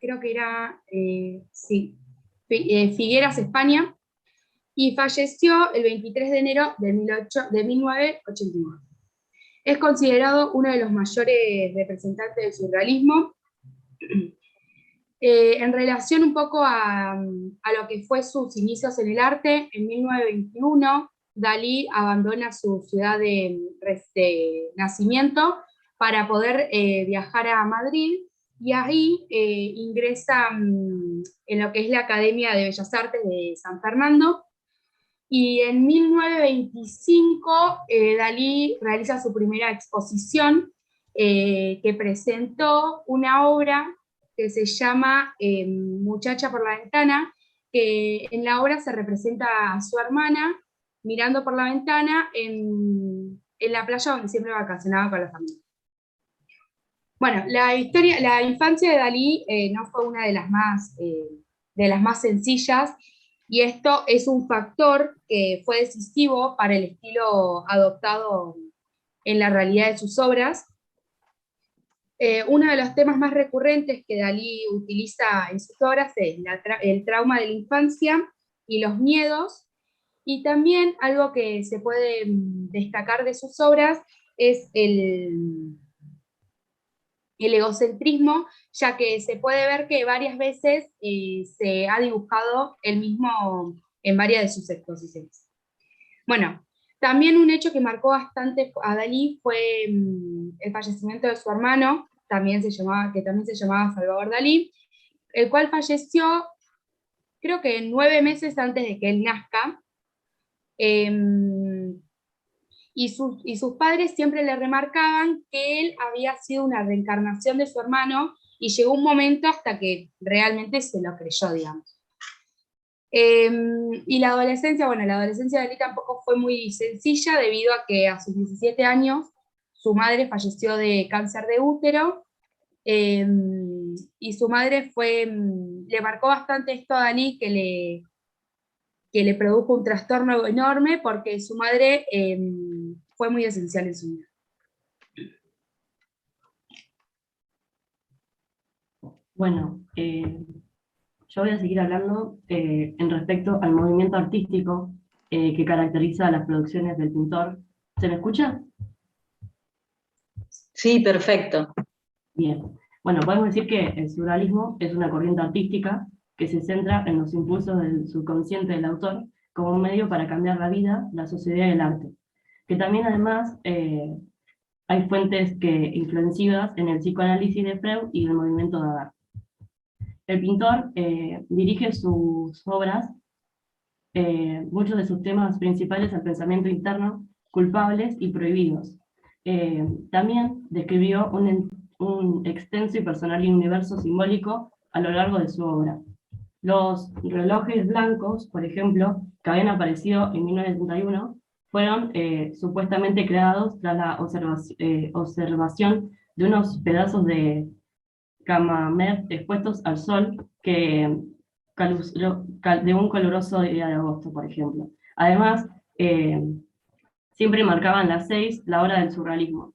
creo que era, Figueras, España, y falleció el 23 de enero de 1989. Es considerado uno de los mayores representantes del surrealismo. En relación un poco a lo que fue sus inicios en el arte, en 1921 Dalí abandona su ciudad de nacimiento para poder viajar a Madrid, y ahí ingresa en lo que es la Academia de Bellas Artes de San Fernando, y en 1925 Dalí realiza su primera exposición, que presentó una obra que se llama Muchacha por la ventana, que en la obra se representa a su hermana mirando por la ventana en la playa donde siempre vacacionaba con la familia. Bueno, la infancia de Dalí no fue una de las más sencillas, y esto es un factor que fue decisivo para el estilo adoptado en la realidad de sus obras. Uno de los temas más recurrentes que Dalí utiliza en sus obras es el trauma de la infancia y los miedos, y también algo que se puede destacar de sus obras es el egocentrismo, ya que se puede ver que varias veces se ha dibujado él mismo en varias de sus exposiciones. Bueno, también un hecho que marcó bastante a Dalí fue el fallecimiento de su hermano, que también se llamaba Salvador Dalí, el cual falleció creo que 9 meses antes de que él nazca. Y sus padres siempre le remarcaban que él había sido una reencarnación de su hermano, y llegó un momento hasta que realmente se lo creyó, digamos. Y la adolescencia de Dalí tampoco fue muy sencilla, debido a que a sus 17 años su madre falleció de cáncer de útero, y su madre le marcó bastante esto a Dalí, que le produjo un trastorno enorme, porque su madre fue muy esencial en su vida. Bueno, yo voy a seguir hablando en respecto al movimiento artístico que caracteriza las producciones del pintor. ¿Se me escucha? Sí, perfecto. Bien. Bueno, podemos decir que el surrealismo es una corriente artística que se centra en los impulsos del subconsciente del autor como un medio para cambiar la vida, la sociedad y el arte. Que también además hay fuentes influenciadas en el psicoanálisis de Freud y del movimiento Dada. El pintor dirige sus obras, muchos de sus temas principales al pensamiento interno, culpables y prohibidos. También describió un extenso y personal universo simbólico a lo largo de su obra. Los relojes blancos, por ejemplo, que habían aparecido en 1971, fueron supuestamente creados tras la observación de unos pedazos de Camembert expuestos al sol de un caluroso día de agosto, por ejemplo. Además, siempre marcaban las 6 la hora del surrealismo.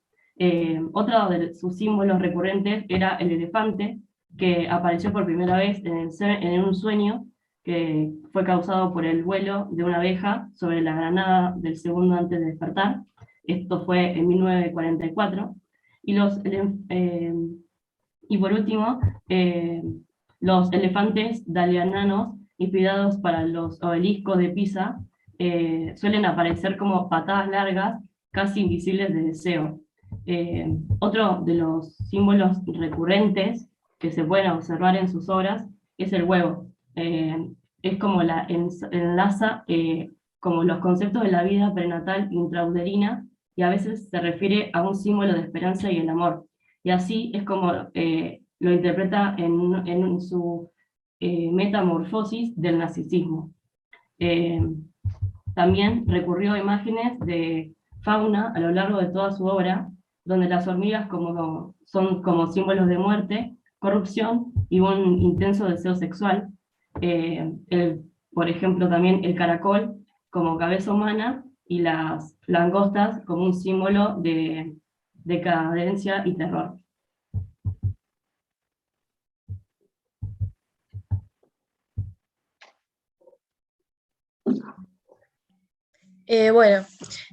Otro de sus símbolos recurrentes era el elefante, que apareció por primera vez en un sueño que fue causado por el vuelo de una abeja sobre la granada del segundo antes de despertar. Esto fue en 1944. Y por último, los elefantes daliananos, inspirados para los obeliscos de Pisa, suelen aparecer como patadas largas, casi invisibles de deseo. Otro de los símbolos recurrentes que se pueden observar en sus obras es el huevo. Es como enlaza como los conceptos de la vida prenatal intrauterina, y a veces se refiere a un símbolo de esperanza y el amor. Y así es como lo interpreta en su metamorfosis del narcisismo. También recurrió a imágenes de fauna a lo largo de toda su obra, donde las hormigas son como símbolos de muerte, corrupción y un intenso deseo sexual. Por ejemplo, también el caracol como cabeza humana y las langostas como un símbolo de decadencia y terror. Bueno,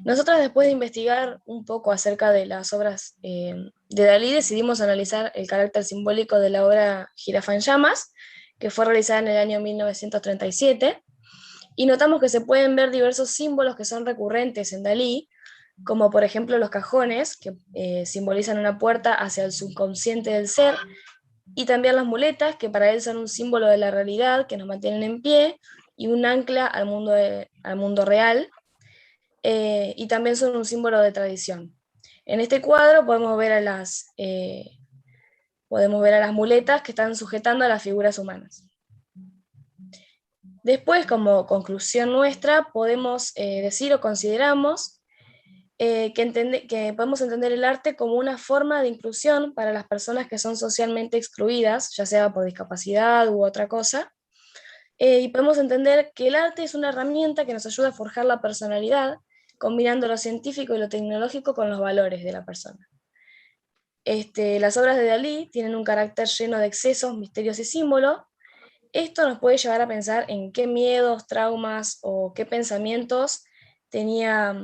nosotros después de investigar un poco acerca de las obras de Dalí, decidimos analizar el carácter simbólico de la obra Jirafa en llamas, que fue realizada en el año 1937, y notamos que se pueden ver diversos símbolos que son recurrentes en Dalí, como por ejemplo los cajones, que simbolizan una puerta hacia el subconsciente del ser, y también las muletas, que para él son un símbolo de la realidad, que nos mantienen en pie, y un ancla al mundo real. Y también son un símbolo de tradición. En este cuadro podemos ver a las muletas que están sujetando a las figuras humanas. Después, como conclusión nuestra, podemos decir o consideramos que podemos entender el arte como una forma de inclusión para las personas que son socialmente excluidas, ya sea por discapacidad u otra cosa. Y podemos entender que el arte es una herramienta que nos ayuda a forjar la personalidad, combinando lo científico y lo tecnológico con los valores de la persona. Las obras de Dalí tienen un carácter lleno de excesos, misterios y símbolos. Esto nos puede llevar a pensar en qué miedos, traumas o qué pensamientos tenía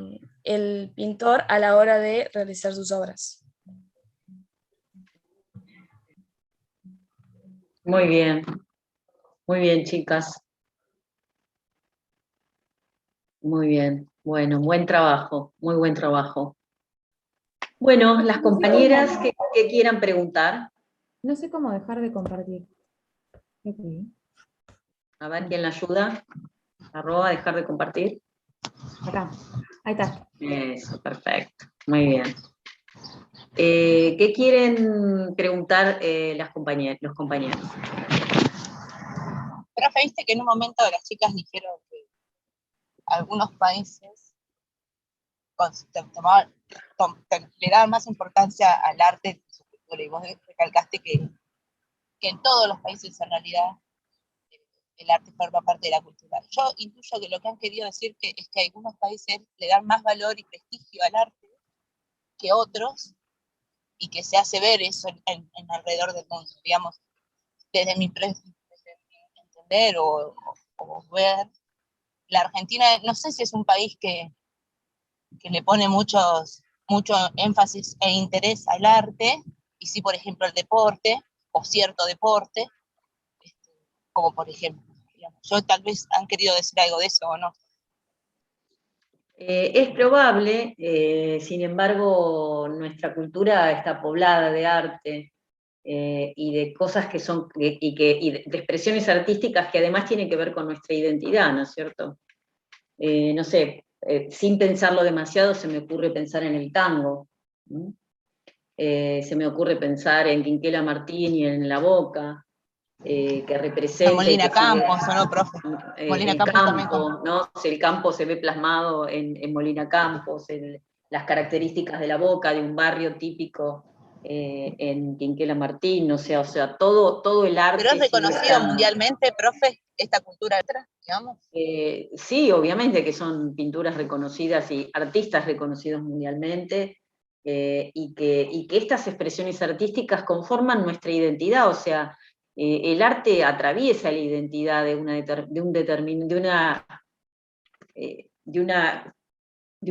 el pintor a la hora de realizar sus obras. Muy bien, chicas. Muy bien. Bueno, buen trabajo, muy buen trabajo. Bueno, las compañeras que quieran preguntar. No sé cómo dejar de compartir. Okay. A ver quién la ayuda. @ dejar de compartir. Acá, ahí está. Eso, perfecto. Muy bien. ¿Qué quieren preguntar los compañeros? Profe, viste que en un momento las chicas dijeron que algunos países le daban más importancia al arte que a su cultura, y vos recalcaste que en todos los países en realidad el arte forma parte de la cultura. Yo intuyo que lo que han querido decir es que algunos países le dan más valor y prestigio al arte que otros, y que se hace ver eso en alrededor del mundo, digamos, desde mi entender o ver. La Argentina, no sé si es un país que le pone mucho énfasis e interés al arte, y sí, por ejemplo, el deporte, o cierto deporte, como por ejemplo, digamos, yo tal vez han querido decir algo de eso, ¿o no? Es probable, sin embargo, nuestra cultura está poblada de arte. y de cosas que son, y de expresiones artísticas que además tienen que ver con nuestra identidad, ¿no es cierto? No sé, sin pensarlo demasiado se me ocurre pensar en el tango, ¿no? Se me ocurre pensar en Quinquela Martín y en La Boca, que representa... Molina Campos, ¿o no, profe? Molina El Campos también campo, ¿no? El campo se ve plasmado en Molina Campos, las características de La Boca, de un barrio típico en Quinquela Martín, o sea, todo el arte... ¿Pero es reconocido sigue mundialmente, profe, esta cultura detrás, digamos? sí, obviamente que son pinturas reconocidas y artistas reconocidos mundialmente, y que estas expresiones artísticas conforman nuestra identidad, o sea, el arte atraviesa la identidad de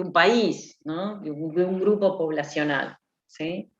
un país, ¿no? de un grupo poblacional, ¿sí?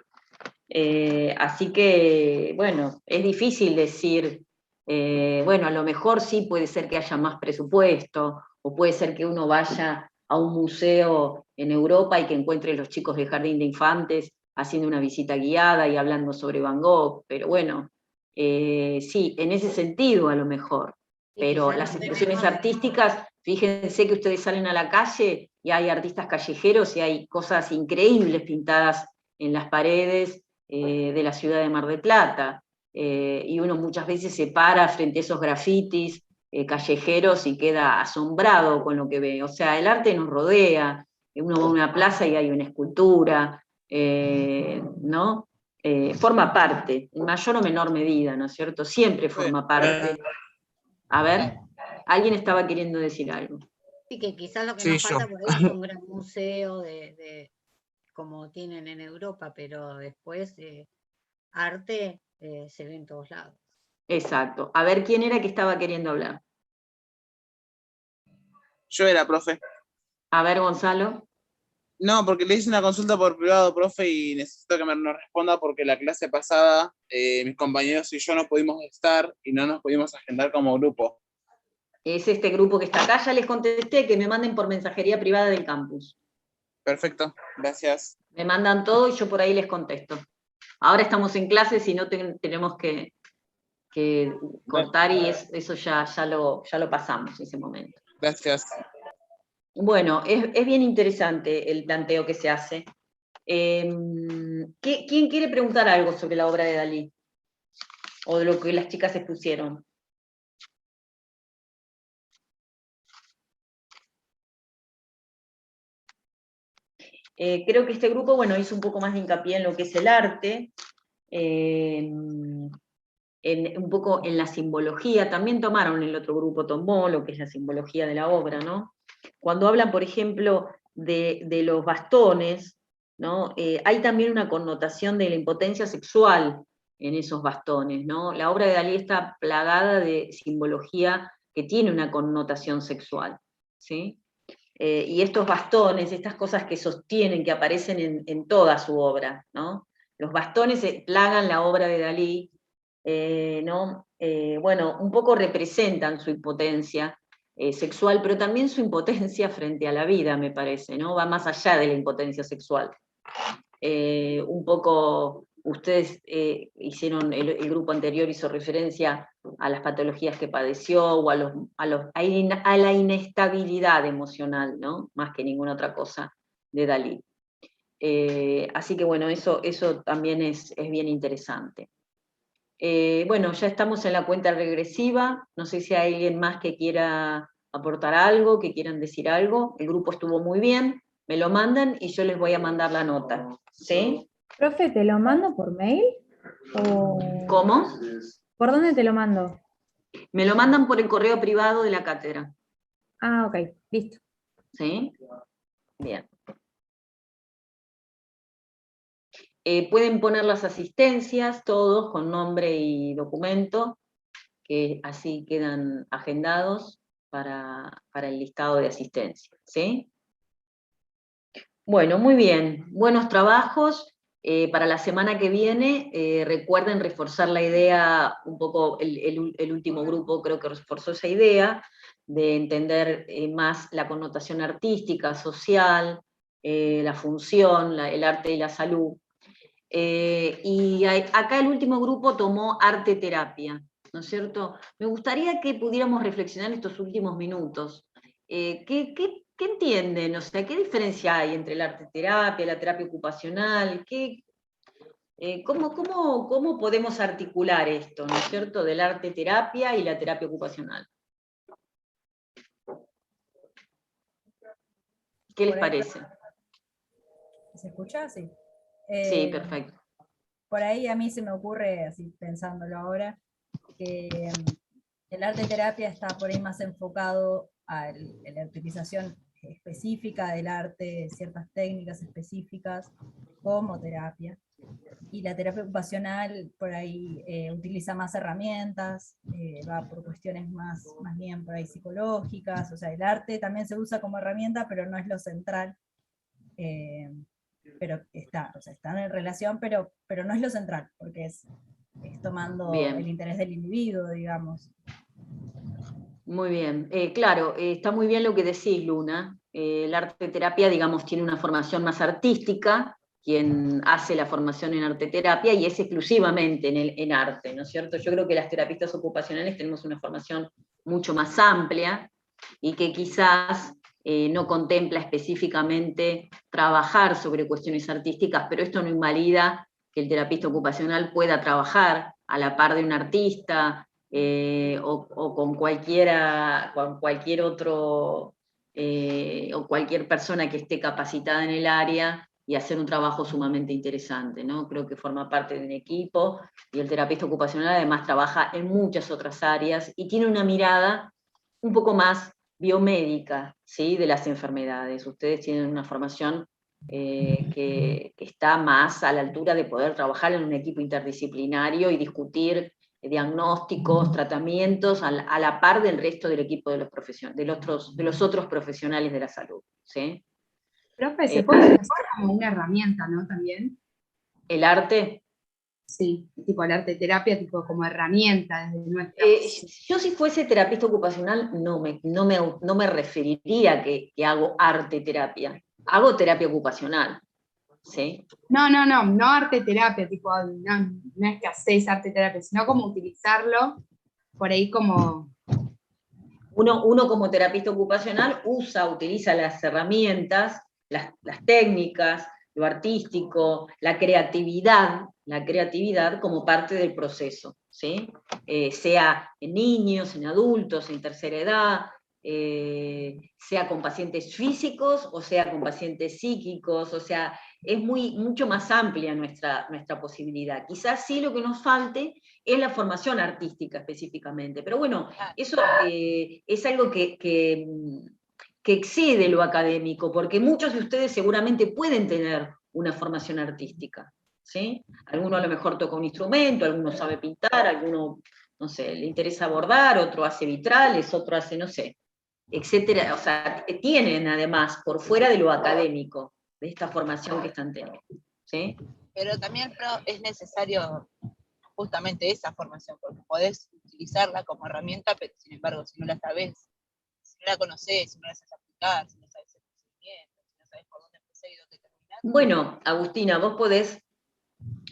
Así que, bueno, es difícil decir, bueno, a lo mejor sí puede ser que haya más presupuesto, o puede ser que uno vaya a un museo en Europa y que encuentre los chicos del Jardín de Infantes haciendo una visita guiada y hablando sobre Van Gogh, pero bueno, sí, en ese sentido a lo mejor, pero las expresiones artísticas, fíjense que ustedes salen a la calle y hay artistas callejeros y hay cosas increíbles pintadas en las paredes de la ciudad de Mar del Plata, y uno muchas veces se para frente a esos grafitis callejeros y queda asombrado con lo que ve. O sea, el arte nos rodea, uno va a una plaza y hay una escultura, ¿no? Forma parte, en mayor o menor medida, ¿no es cierto? Siempre forma parte. A ver, alguien estaba queriendo decir algo. Sí, que quizás lo que Sí, nos yo. falta por ahí es un gran museo como tienen en Europa, pero después arte se ve en todos lados. Exacto. A ver, ¿quién era que estaba queriendo hablar? Yo era, profe. A ver, Gonzalo. No, porque le hice una consulta por privado, profe, y necesito que nos responda porque la clase pasada mis compañeros y yo no pudimos estar y no nos pudimos agendar como grupo. Es este grupo que está acá, ya les contesté, que me manden por mensajería privada del campus. Perfecto, gracias. Me mandan todo y yo por ahí les contesto. Ahora estamos en clases y no tenemos que cortar y eso ya lo pasamos, ese momento. Gracias. Bueno, es bien interesante el planteo que se hace. ¿Quién quiere preguntar algo sobre la obra de Dalí? O de lo que las chicas expusieron. Creo que este grupo, bueno, hizo un poco más de hincapié en lo que es el arte, un poco en la simbología. También tomaron, el otro grupo tomó lo que es la simbología de la obra, ¿no? Cuando hablan, por ejemplo, de los bastones, ¿no? Hay también una connotación de la impotencia sexual en esos bastones, ¿no? La obra de Dalí está plagada de simbología que tiene una connotación sexual, ¿sí? Y estos bastones, estas cosas que sostienen, que aparecen en toda su obra, ¿no? Los bastones plagan la obra de Dalí, ¿no? Bueno, un poco representan su impotencia sexual, pero también su impotencia frente a la vida, me parece, ¿no? Va más allá de la impotencia sexual. Un poco, ustedes hicieron, el grupo anterior hizo referencia a las patologías que padeció, o a la inestabilidad emocional, ¿no? Más que ninguna otra cosa de Dalí. Así que bueno, eso también es bien interesante. Bueno, ya estamos en la cuenta regresiva, no sé si hay alguien más que quiera aportar algo, que quieran decir algo. El grupo estuvo muy bien, me lo mandan y yo les voy a mandar la nota, ¿sí? Profe, ¿te lo mando por mail? ¿Cómo? ¿Por dónde te lo mando? Me lo mandan por el correo privado de la cátedra. Ah, ok, listo. ¿Sí? Bien. Pueden poner las asistencias, todos, con nombre y documento, que así quedan agendados para el listado de asistencia, ¿sí? Bueno, muy bien. Buenos trabajos. Para la semana que viene, recuerden reforzar la idea, un poco, el último grupo creo que reforzó esa idea, de entender más la connotación artística, social, la función, el arte y la salud. Y acá el último grupo tomó arte terapia, ¿no es cierto? Me gustaría que pudiéramos reflexionar estos últimos minutos. ¿Qué entienden? O sea, ¿qué diferencia hay entre el arte terapia, la terapia ocupacional? ¿Cómo podemos articular esto, ¿no es cierto?, del arte terapia y la terapia ocupacional? ¿Qué les parece? ¿Se escucha? Sí. Sí, perfecto. Por ahí a mí se me ocurre, así pensándolo ahora, que el arte terapia está por ahí más enfocado a la utilización específica del arte, ciertas técnicas específicas como terapia. Y la terapia ocupacional por ahí utiliza más herramientas, va por cuestiones más bien por ahí psicológicas, o sea, el arte también se usa como herramienta, pero no es lo central. Pero está en relación, pero no es lo central, porque es tomando el interés del individuo, digamos. Muy bien, claro, está muy bien lo que decís, Luna. El arte terapia, digamos, tiene una formación más artística, quien hace la formación en arte terapia, y es exclusivamente en arte, ¿no es cierto? Yo creo que las terapistas ocupacionales tenemos una formación mucho más amplia, y que quizás no contempla específicamente trabajar sobre cuestiones artísticas, pero esto no invalida que el terapista ocupacional pueda trabajar a la par de un artista, o con cualquier otro, o cualquier persona que esté capacitada en el área, y hacer un trabajo sumamente interesante, ¿no? Creo que forma parte de un equipo, y el terapista ocupacional además trabaja en muchas otras áreas, y tiene una mirada un poco más biomédica, ¿sí?, de las enfermedades. Ustedes tienen una formación que está más a la altura de poder trabajar en un equipo interdisciplinario y discutir diagnósticos, tratamientos, a la par del resto del equipo de los otros profesionales de la salud, ¿sí? Profe, se puede utilizar como una herramienta, ¿no? También. ¿El arte? Sí, tipo el arte terapia, tipo como herramienta desde nuestra... Yo, si fuese terapista ocupacional, no me referiría que hago arte terapia. Hago terapia ocupacional, ¿sí? No arte terapia, tipo, no es que hacéis arte terapia, sino como utilizarlo por ahí como... Uno como terapista ocupacional utiliza las herramientas, las técnicas, lo artístico, la creatividad como parte del proceso, ¿sí? Sea en niños, en adultos, en tercera edad, sea con pacientes físicos o sea con pacientes psíquicos, o sea, es mucho más amplia nuestra posibilidad. Quizás sí lo que nos falte es la formación artística específicamente, pero bueno, eso es algo que excede lo académico, porque muchos de ustedes seguramente pueden tener una formación artística, ¿sí? Alguno a lo mejor toca un instrumento, alguno sabe pintar, alguno, no sé, le interesa bordar, otro hace vitrales, otro hace, no sé, etcétera. O sea, tienen además, por fuera de lo académico, de esta formación que están teniendo, ¿sí? Pero también es necesario justamente esa formación, porque podés utilizarla como herramienta, pero sin embargo, si no la sabés, si no la conocés, si no la sabés aplicar, si no sabés el procedimiento, si no sabés por dónde empezar y dónde terminar. Bueno, Agustina, vos podés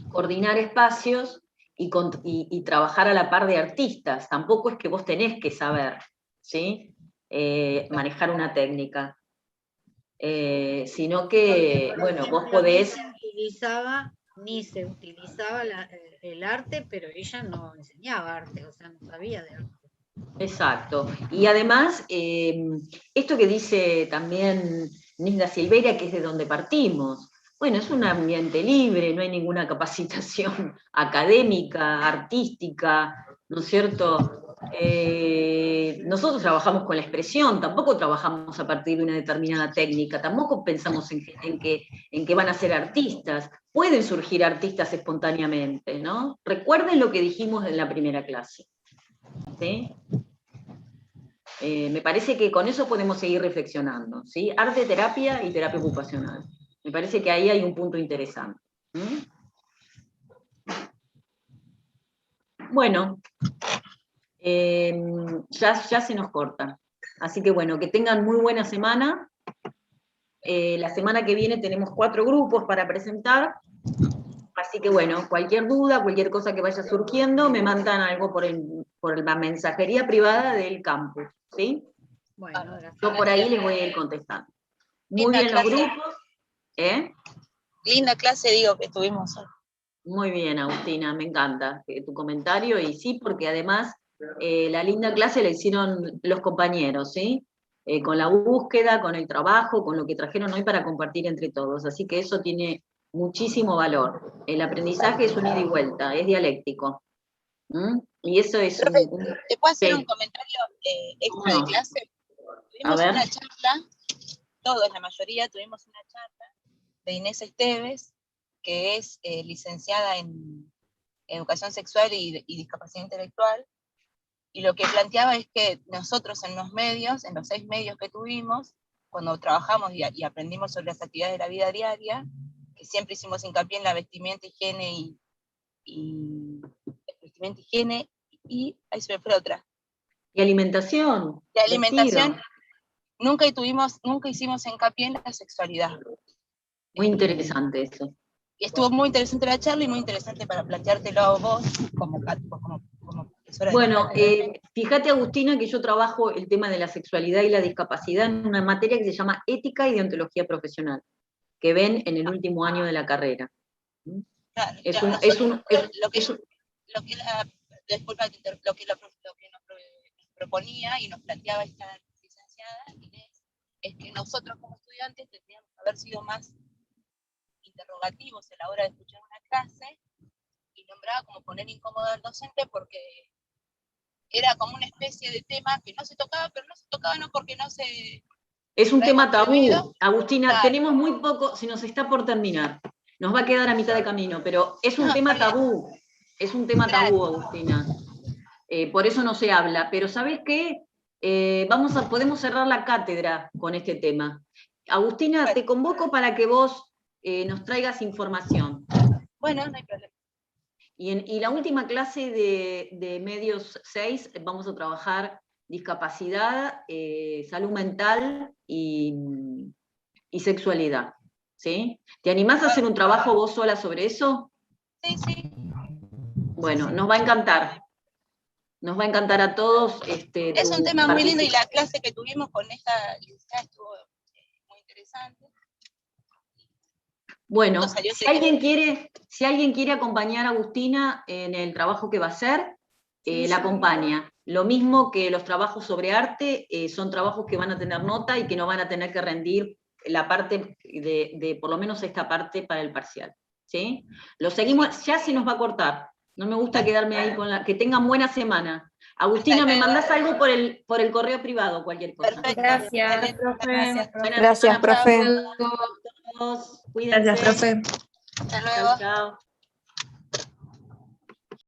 coordinar espacios y trabajar a la par de artistas. Tampoco es que vos tenés que saber, ¿sí?, manejar una técnica, sino que, bueno, vos podés... Ni se utilizaba el arte, pero ella no enseñaba arte, o sea, no sabía de arte. Exacto. Y además, esto que dice también Nisda Silveira, que es de donde partimos, bueno, es un ambiente libre, no hay ninguna capacitación académica, artística, ¿no es cierto? Nosotros trabajamos con la expresión, tampoco trabajamos a partir de una determinada técnica, tampoco pensamos en que van a ser artistas. Pueden surgir artistas espontáneamente, ¿no? Recuerden lo que dijimos en la primera clase, ¿sí? Me parece que con eso podemos seguir reflexionando, ¿sí? Arte, terapia y terapia ocupacional. Me parece que ahí hay un punto interesante. Bueno, ya se nos corta. Así que bueno, que tengan muy buena semana. La semana que viene tenemos 4 grupos para presentar. Así Así que bueno, cualquier duda, cualquier cosa que vaya surgiendo, me mandan algo por la mensajería privada del campus, ¿sí? Bueno, gracias. Yo por ahí les voy a ir contestando. Muy bien los grupos. Linda clase, digo, que tuvimos hoy. Muy bien, Agustina, me encanta tu comentario, y sí, porque además la linda clase la hicieron los compañeros, ¿sí? Con la búsqueda, con el trabajo, con lo que trajeron hoy para compartir entre todos, así que eso tiene muchísimo valor. El aprendizaje es un ida y vuelta, es dialéctico. Y eso es Profe, un... ¿te puedo hacer Sí. un comentario extra de clase? Tuvimos ver. una charla, todos, la mayoría, tuvimos una charla de Inés Esteves, que es licenciada en Educación Sexual y Discapacidad Intelectual, y lo que planteaba es que nosotros en los medios, en los 6 medios que tuvimos, cuando trabajamos y aprendimos sobre las actividades de la vida diaria, que siempre hicimos hincapié en la vestimenta, higiene y ahí se me fue otra. Y alimentación. De alimentación, vestido. nunca hicimos hincapié en la sexualidad. Muy interesante eso. Y estuvo muy interesante la charla y muy interesante para planteártelo a vos como profesora. Bueno, fíjate, Agustina, que yo trabajo el tema de la sexualidad y la discapacidad en una materia que se llama Ética y Deontología Profesional, que ven en el último año de la carrera. Claro, lo que nos proponía y nos planteaba esta licenciada Inés, es que nosotros como estudiantes tendríamos que haber sido más interrogativos a la hora de escuchar una clase, y nombraba como poner incómodo al docente porque era como una especie de tema que no se tocaba, pero no se tocaba no porque no se... Es un tema tabú, Agustina, Claro. tenemos muy poco, se nos está por terminar, nos va a quedar a mitad de camino, pero es un tema tabú, Agustina. Por eso no se habla, pero ¿sabés qué? Podemos cerrar la cátedra con este tema. Agustina, te convoco para que vos nos traigas información. Bueno, no hay problema. Y la última clase de medios 6 vamos a trabajar discapacidad, salud mental y sexualidad. ¿Sí? ¿Te animás a hacer un trabajo vos sola sobre eso? Sí, sí. Bueno, nos va a encantar. Nos va a encantar a todos. Es un tema muy lindo, y la clase que tuvimos con esta licenciada estuvo muy interesante. Bueno, si alguien quiere acompañar a Agustina en el trabajo que va a hacer, la acompaña. Lo mismo que los trabajos sobre arte, son trabajos que van a tener nota y que no van a tener que rendir la parte de por lo menos esta parte para el parcial. ¿Sí? Lo seguimos, ya se nos va a cortar. No me gusta quedarme ahí con que tengan buena semana. Agustina, me mandás algo por el correo privado, cualquier cosa. Perfecto. Gracias, profe. Gracias, profe. Cuídense. Gracias, profe. Hasta luego. Chao.